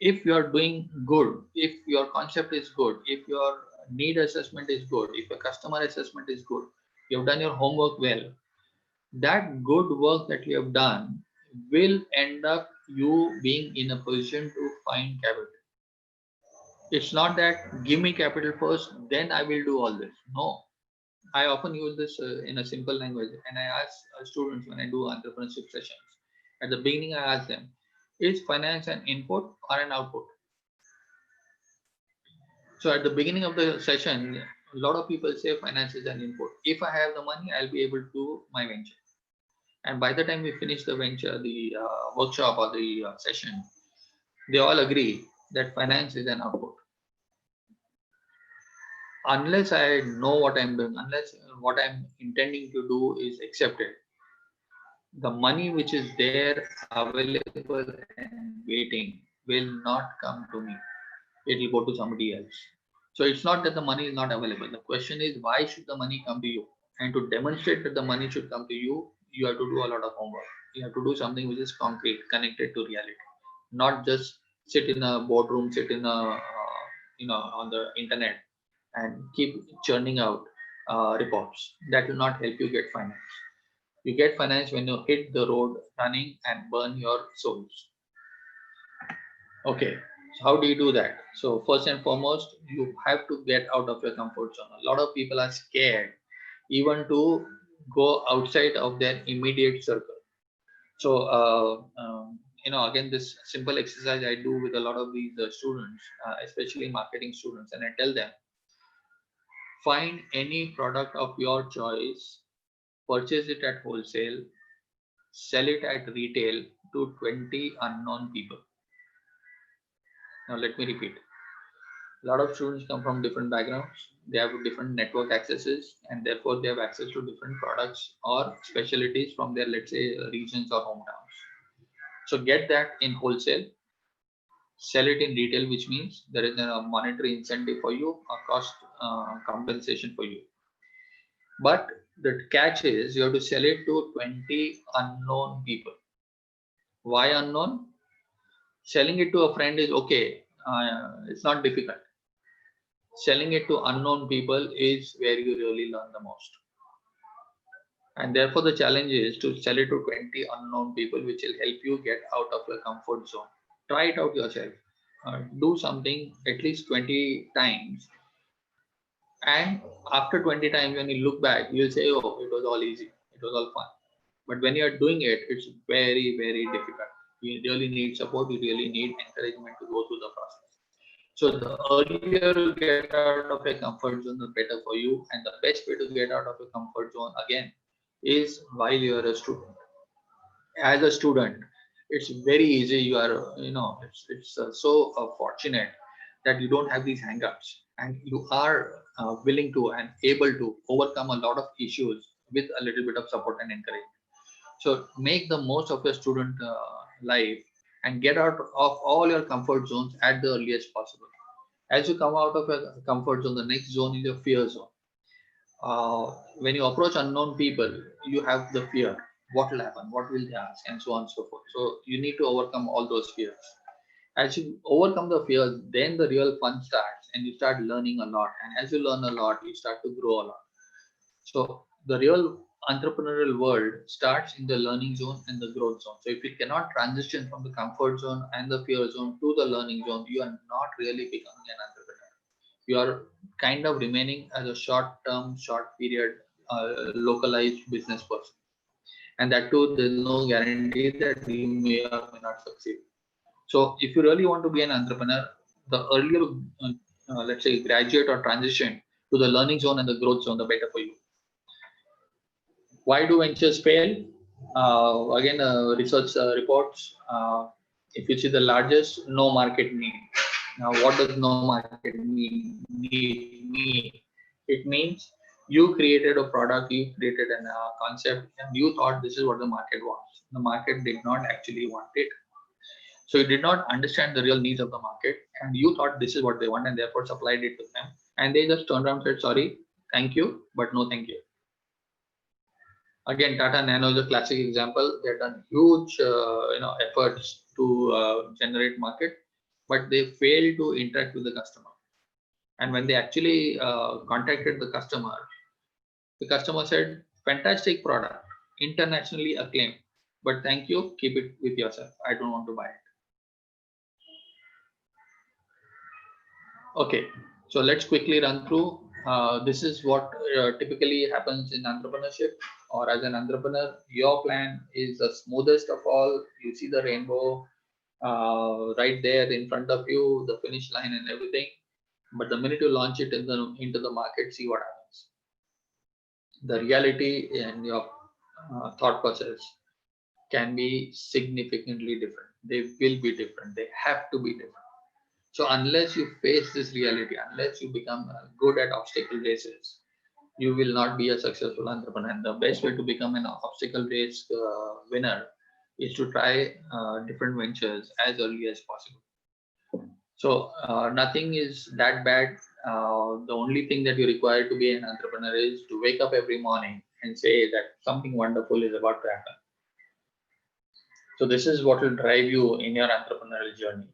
Speaker 5: If you are doing good, if your concept is good, if your need assessment is good, if your customer assessment is good, you have done your homework well, that good work that you have done will end up you being in a position to find capital. It's not that give me capital first, then I will do all this. No, I often use this in a simple language, and I ask students when I do entrepreneurship sessions. At the beginning, I ask them, is finance an input or an output? So at the beginning of the session, A lot of people say finance is an input. If I have the money, I'll be able to do my venture. And by the time we finish the venture, the workshop or the session, they all agree that finance is an output. Unless I know what I'm doing, unless what I'm intending to do is accepted, the money which is there available and waiting will not come to me. It will go to somebody else. So it's not that the money is not available. The question is, why should the money come to you? And to demonstrate that the money should come to you, you have to do a lot of homework. You have to do something which is concrete, connected to reality, not just sit in a boardroom, sit in a on the internet and keep churning out reports. That will not help you get finance. You get finance when you hit the road running and burn your souls. Okay, so how do you do that? So first and foremost, you have to get out of your comfort zone. A lot of people are scared even to go outside of their immediate circle. So again, this simple exercise I do with a lot of these students, especially marketing students, and I tell them, find any product of your choice, purchase it at wholesale, sell it at retail to 20 unknown people. Now let me repeat. A lot of students come from different backgrounds. They have different network accesses, and therefore they have access to different products or specialties from their, let's say, regions or hometowns. So get that in wholesale, sell it in retail, which means there is a monetary incentive for you, a cost compensation for you. But the catch is you have to sell it to 20 unknown people. Why unknown? Selling it to a friend is okay. It's not difficult. Selling it to unknown people is where you really learn the most. And therefore the challenge is to sell it to 20 unknown people, which will help you get out of your comfort zone. Try it out yourself. Do something at least 20 times. And after 20 times, when you look back, you'll say, oh, it was all easy. It was all fun. But when you're doing it, it's very, very difficult. You really need support. You really need encouragement to go through the process. So the earlier you get out of a comfort zone, the better for you. And the best way to get out of a comfort zone again is while you're a student. As a student, it's very easy. You are, it's so fortunate that you don't have these hang-ups and you are willing to and able to overcome a lot of issues with a little bit of support and encouragement. So make the most of your student life and get out of all your comfort zones at the earliest possible. As you come out of your comfort zone, the next zone is your fear zone. When you approach unknown people, you have the fear. What will happen? What will they ask? And so on and so forth. So you need to overcome all those fears. As you overcome the fears, then the real fun starts and you start learning a lot. And as you learn a lot, you start to grow a lot. So the real entrepreneurial world starts in the learning zone and the growth zone. So if you cannot transition from the comfort zone and the fear zone to the learning zone, you are not really becoming an entrepreneur. You are kind of remaining as a short-term, short-period, localized business person. And that too, there's no guarantee that you may or may not succeed. So if you really want to be an entrepreneur, the earlier, let's say, graduate or transition to the learning zone and the growth zone, the better for you. Why do ventures fail? Again, research reports. If you see the largest, no market need. Now, what does no market need mean? It means you created a product, you created a concept, and you thought this is what the market wants. The market did not actually want it. So you did not understand the real needs of the market, and you thought this is what they want, and therefore supplied it to them. And they just turned around and said, sorry, thank you, but no thank you. Again, Tata Nano is a classic example. They've done huge efforts to generate market, but they failed to interact with the customer. And when they actually contacted the customer said, fantastic product, internationally acclaimed, but thank you, keep it with yourself. I don't want to buy it. Okay, so let's quickly run through. This is what typically happens in entrepreneurship, or as an entrepreneur, your plan is the smoothest of all. You see the rainbow right there in front of you, the finish line and everything. But the minute you launch it into the market, see what happens. The reality and your thought process can be significantly different. They will be different. They have to be different. So unless you face this reality, unless you become good at obstacle races, you will not be a successful entrepreneur. The best way to become an obstacle race winner is to try different ventures as early as possible. So nothing is that bad. The only thing that you require to be an entrepreneur is to wake up every morning and say that something wonderful is about to happen. So this is what will drive you in your entrepreneurial journey.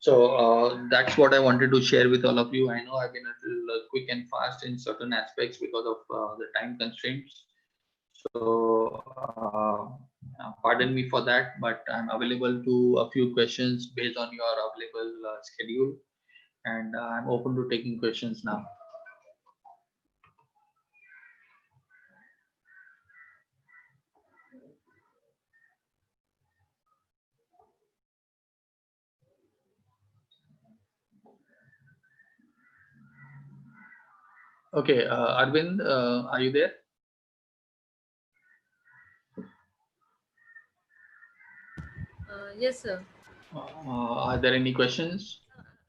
Speaker 5: So that's what I wanted to share with all of you. I know I've been a little quick and fast in certain aspects because of the time constraints. So pardon me for that, but I'm available to a few questions based on your available schedule, and I'm open to taking questions now. Okay, Arvind, are you there?
Speaker 2: Yes, sir.
Speaker 5: Are there any questions?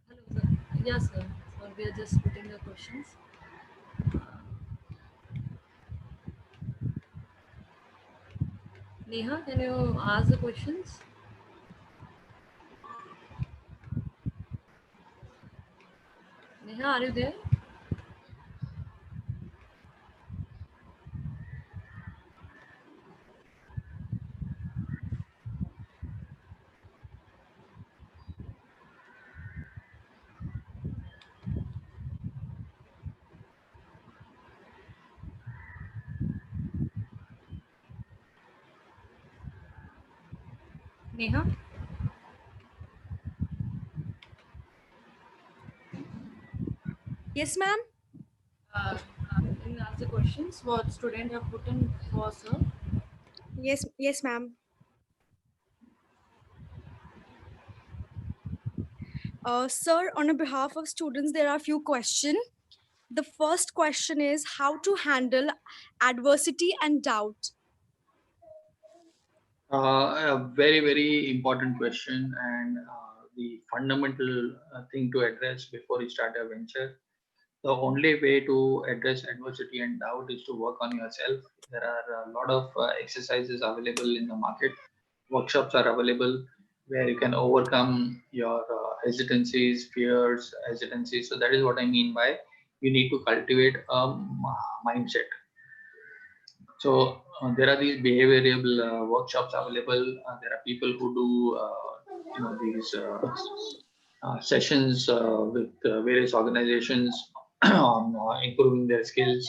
Speaker 2: Hello, sir. Yes, sir. So we are just putting the questions. Neha, can you ask the questions? Neha, are you there? Neha?
Speaker 3: Yes, ma'am.
Speaker 2: Can you ask the questions? What student have put in for sir?
Speaker 3: Yes, ma'am. Sir, on behalf of students, there are a few questions. The first question is how to handle adversity and doubt.
Speaker 5: A very, very important question, and the fundamental thing to address before you start a venture. The only way to address adversity and doubt is to work on yourself. There are a lot of exercises available in the market. Workshops are available where you can overcome your hesitancies, fears, hesitancies. So that is what I mean by you need to cultivate a mindset. So there are these behavioral workshops available. There are people who do these sessions with various organizations on improving their skills.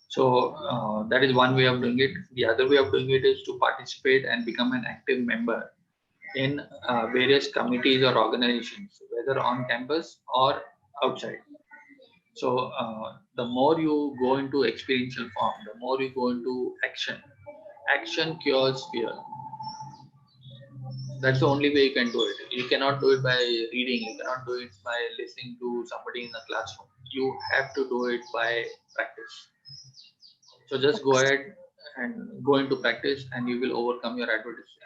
Speaker 5: So that is one way of doing it. The other way of doing it is to participate and become an active member in various committees or organizations, whether on campus or outside. So the more you go into experiential form, the more you go into action. Action cures fear. That's the only way you can do it. You cannot do it by reading. You cannot do it by listening to somebody in the classroom. You have to do it by practice. So just go ahead and go into practice, and you will overcome your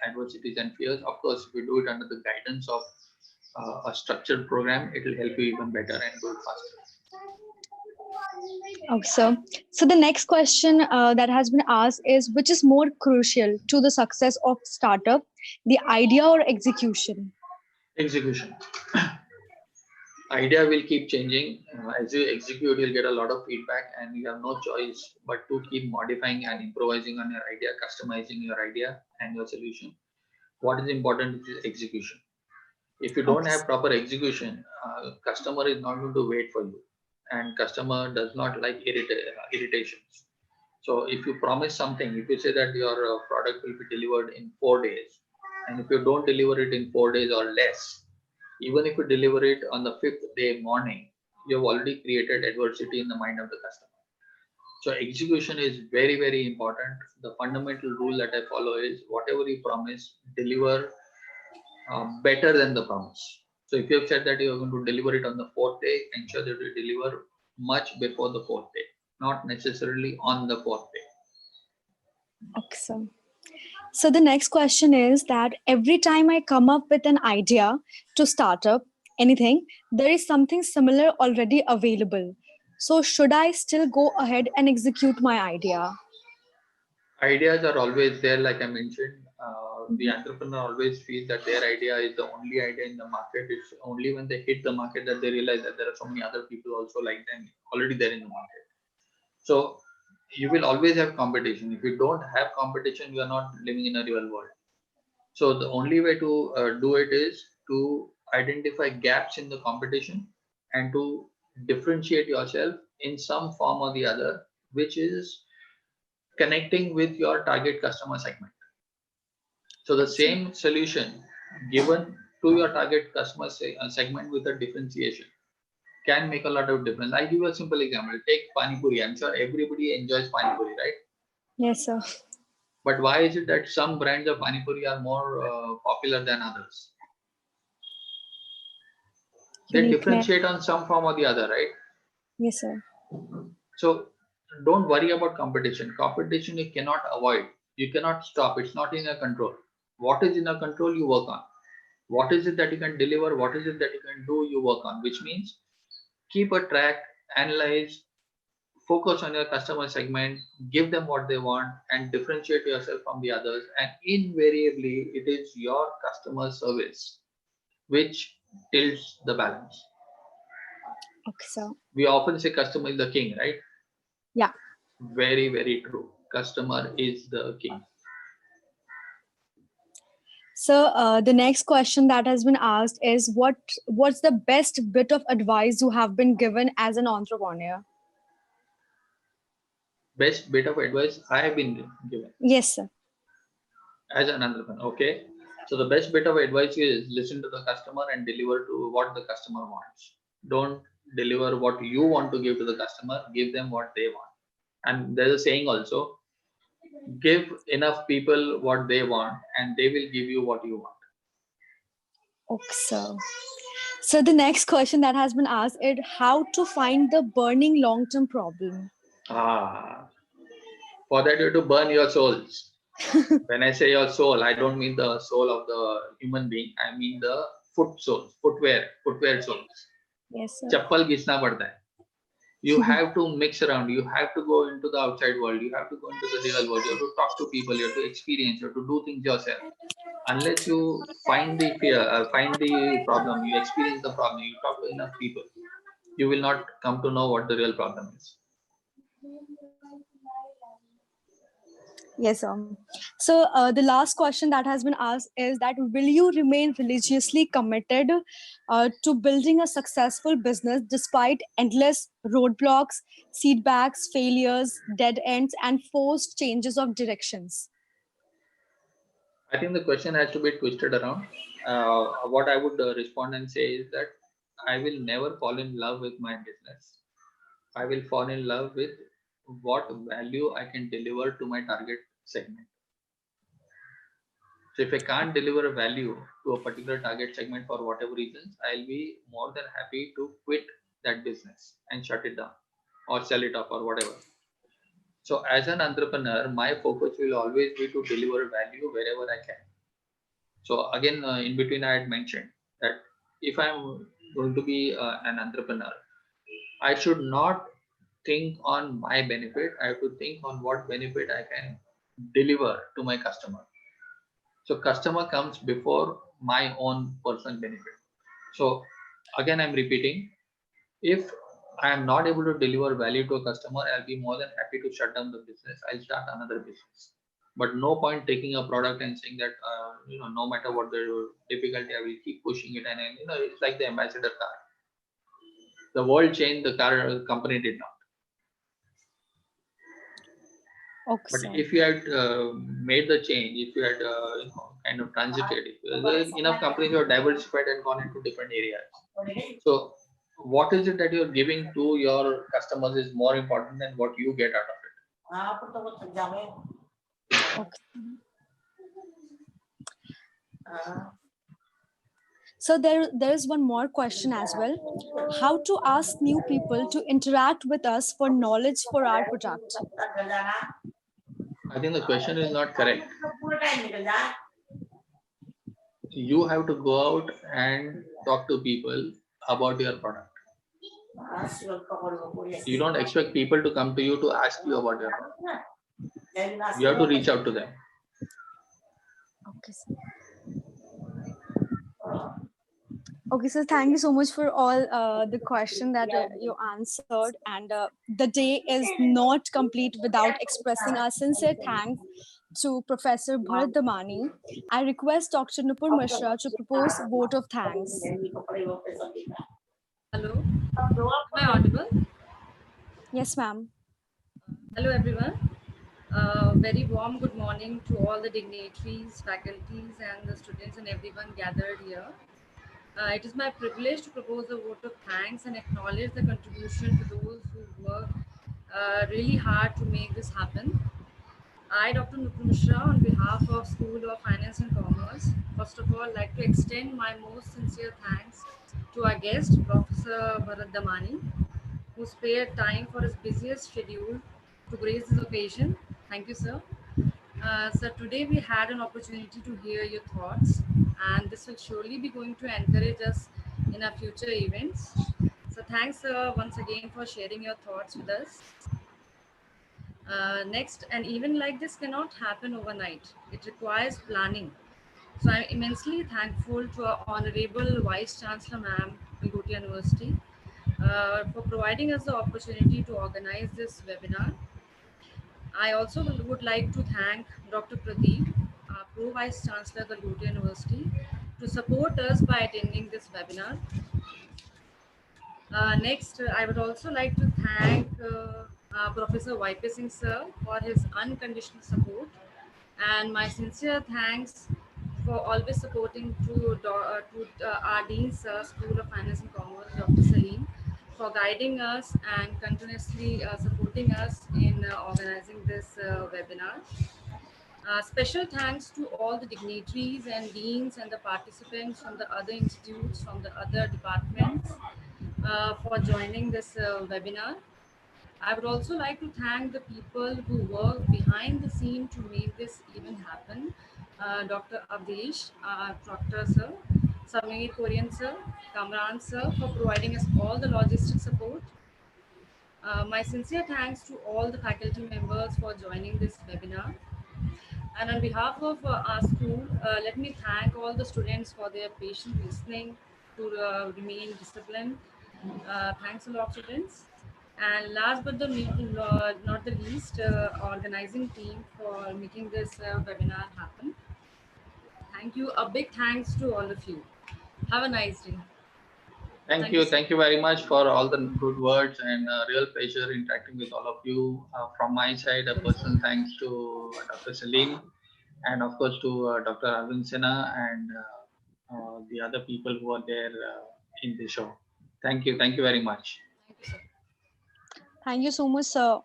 Speaker 5: adversities and fears. Of course, if you do it under the guidance of a structured program, it will help you even better and do it faster.
Speaker 3: Okay, so the next question that has been asked is which is more crucial to the success of startup, the idea or execution?
Speaker 5: Execution. Idea will keep changing. As you execute, you'll get a lot of feedback, and you have no choice but to keep modifying and improvising on your idea, customizing your idea and your solution. What is important is execution. If you don't
Speaker 3: Okay.
Speaker 5: have proper execution, customer is not going to wait for you, and customer does not like irritations. So if you promise something, if you say that your product will be delivered in 4 days, and if you don't deliver it in 4 days or less, even if you deliver it on the 5th day morning, you have already created adversity in the mind of the customer. So execution is very, very important. The fundamental rule that I follow is whatever you promise, deliver better than the promise. So if you have said that you are going to deliver it on the 4th day, ensure that you deliver much before the 4th day, not necessarily on the 4th day.
Speaker 3: Okay, so the next question is that every time I come up with an idea to start up anything, there is something similar already available. So should I still go ahead and execute my idea?
Speaker 5: Ideas are always there, like I mentioned. The entrepreneur always feels that their idea is the only idea in the market. It's only when they hit the market that they realize that there are so many other people also like them already there in the market. So you will always have competition. If you don't have competition, you are not living in a real world. So the only way to do it is to identify gaps in the competition and to differentiate yourself in some form or the other, which is connecting with your target customer segment. So the same solution given to your target customer segment with a differentiation can make a lot of difference. I'll give you a simple example. Take Pani Puri. I'm sure everybody enjoys Pani Puri, right?
Speaker 3: Yes, sir.
Speaker 5: But why is it that some brands of Pani Puri are more popular than others? They differentiate on some form or the other, right?
Speaker 3: Yes, sir.
Speaker 5: So don't worry about competition. Competition you cannot avoid. You cannot stop. It's not in your control. What is in your control, you work on. What is it that you can deliver? What is it that you can do? You work on, which means keep a track, analyze, focus on your customer segment, give them what they want, and differentiate yourself from the others. And invariably, it is your customer service which tilts the balance.
Speaker 3: Okay, sir.
Speaker 5: We often say customer is the king, right?
Speaker 3: Yeah.
Speaker 5: Very, very true. Customer is the king.
Speaker 3: So the next question that has been asked is what's the best bit of advice you have been given as an entrepreneur?
Speaker 5: Best bit of advice I have been given.
Speaker 3: Yes, sir.
Speaker 5: As an entrepreneur, okay. So the best bit of advice is listen to the customer and deliver to what the customer wants. Don't deliver what you want to give to the customer, give them what they want. And there's a saying also, give enough people what they want and they will give you what you want.
Speaker 3: Okay, so the next question that has been asked is how to find the burning long-term problem.
Speaker 5: For that you have to burn your souls. When I say your soul, I don't mean the soul of the human being. I mean the footwear souls.
Speaker 3: Yes, sir.
Speaker 5: Chappal gisna padta hai. You have to mix around. You have to go into the outside world. You have to go into the real world. You have to talk to people. You have to experience. You have to do things yourself. Unless you find the fear, find the problem, you experience the problem, you talk to enough people, you will not come to know what the real problem is.
Speaker 3: Yes, sir. So the last question that has been asked is that will you remain religiously committed to building a successful business despite endless roadblocks, setbacks, failures, dead ends, and forced changes of directions?
Speaker 5: I think the question has to be twisted around. What I would respond and say is that I will never fall in love with my business. I will fall in love with what value I can deliver to my target segment. So if I can't deliver a value to a particular target segment for whatever reasons, I'll be more than happy to quit that business and shut it down or sell it off or whatever. So as an entrepreneur, my focus will always be to deliver value wherever I can. So again, in between, I had mentioned that if I'm going to be an entrepreneur, I should not think on my benefit. I have to think on what benefit I can deliver to my customer. So customer comes before my own personal benefit. So again, I'm repeating, if I am not able to deliver value to a customer, I'll be more than happy to shut down the business. I'll start another business. But no point taking a product and saying that, no matter what the difficulty, I will keep pushing it. And, it's like the ambassador car. The world changed, the car company did not.
Speaker 3: Okay,
Speaker 5: But
Speaker 3: sir.
Speaker 5: if you had made the change, if you had kind of transited, enough companies have diversified and gone into different areas. So what is it that you're giving to your customers is more important than what you get out of it.
Speaker 3: Okay. So there is one more question as well. How to ask new people to interact with us for knowledge for our product?
Speaker 5: I think the question is not correct. You have to go out and talk to people about your product. You don't expect people to come to you to ask you about your product. You have to reach out to them.
Speaker 3: Okay, sir. Okay, so thank you so much for all the question that you answered. And the day is not complete without expressing our sincere thanks to Professor Bharat Damani. I request Dr. Nupur Mishra to propose vote of thanks.
Speaker 2: Hello, am I audible?
Speaker 3: Yes, ma'am.
Speaker 2: Hello, everyone. Very warm good morning to all the dignitaries, faculties, and the students and everyone gathered here. It is my privilege to propose a vote of thanks and acknowledge the contribution to those who work really hard to make this happen. I, Dr. Nupur Mishra, on behalf of School of Finance and Commerce, first of all, like to extend my most sincere thanks to our guest, Professor Bharat Damani, who spared time for his busiest schedule to grace this occasion. Thank you, sir. So today we had an opportunity to hear your thoughts, and this will surely be going to encourage us in our future events. So thanks, sir, once again for sharing your thoughts with us. Next, an event like this cannot happen overnight. It requires planning. So I'm immensely thankful to our Honorable Vice Chancellor, Ma'am, Golgotia University, for providing us the opportunity to organize this webinar. I also would like to thank Dr. Pradeep, Pro Vice Chancellor, Golgotia University, to support us by attending this webinar. Next, I would also like to thank Professor Y.P. Singh sir for his unconditional support, and my sincere thanks for always supporting to our Dean sir, School of Finance and Commerce, Dr. Salim, for guiding us and continuously supporting us in organizing this webinar. Special thanks to all the dignitaries and deans and the participants from the other institutes, from the other departments for joining this webinar. I would also like to thank the people who work behind the scene to make this even happen. Dr. Avdesh, Proctor sir, Samir Korean sir, Kamran sir for providing us all the logistic support. My sincere thanks to all the faculty members for joining this webinar. And on behalf of our school, let me thank all the students for their patient listening to remain disciplined. Thanks a lot, students. And last but not the least, organizing team for making this webinar happen. Thank you. A big thanks to all of you. Have a nice day.
Speaker 5: Thank you. Thank you very much for all the good words, and real pleasure interacting with all of you. From my side, a personal thanks to Dr. Salim, and of course to Dr. Arvind Sinha and the other people who are there in the show. Thank you. Thank you very much.
Speaker 2: Thank you, sir.
Speaker 3: Thank you so much, sir.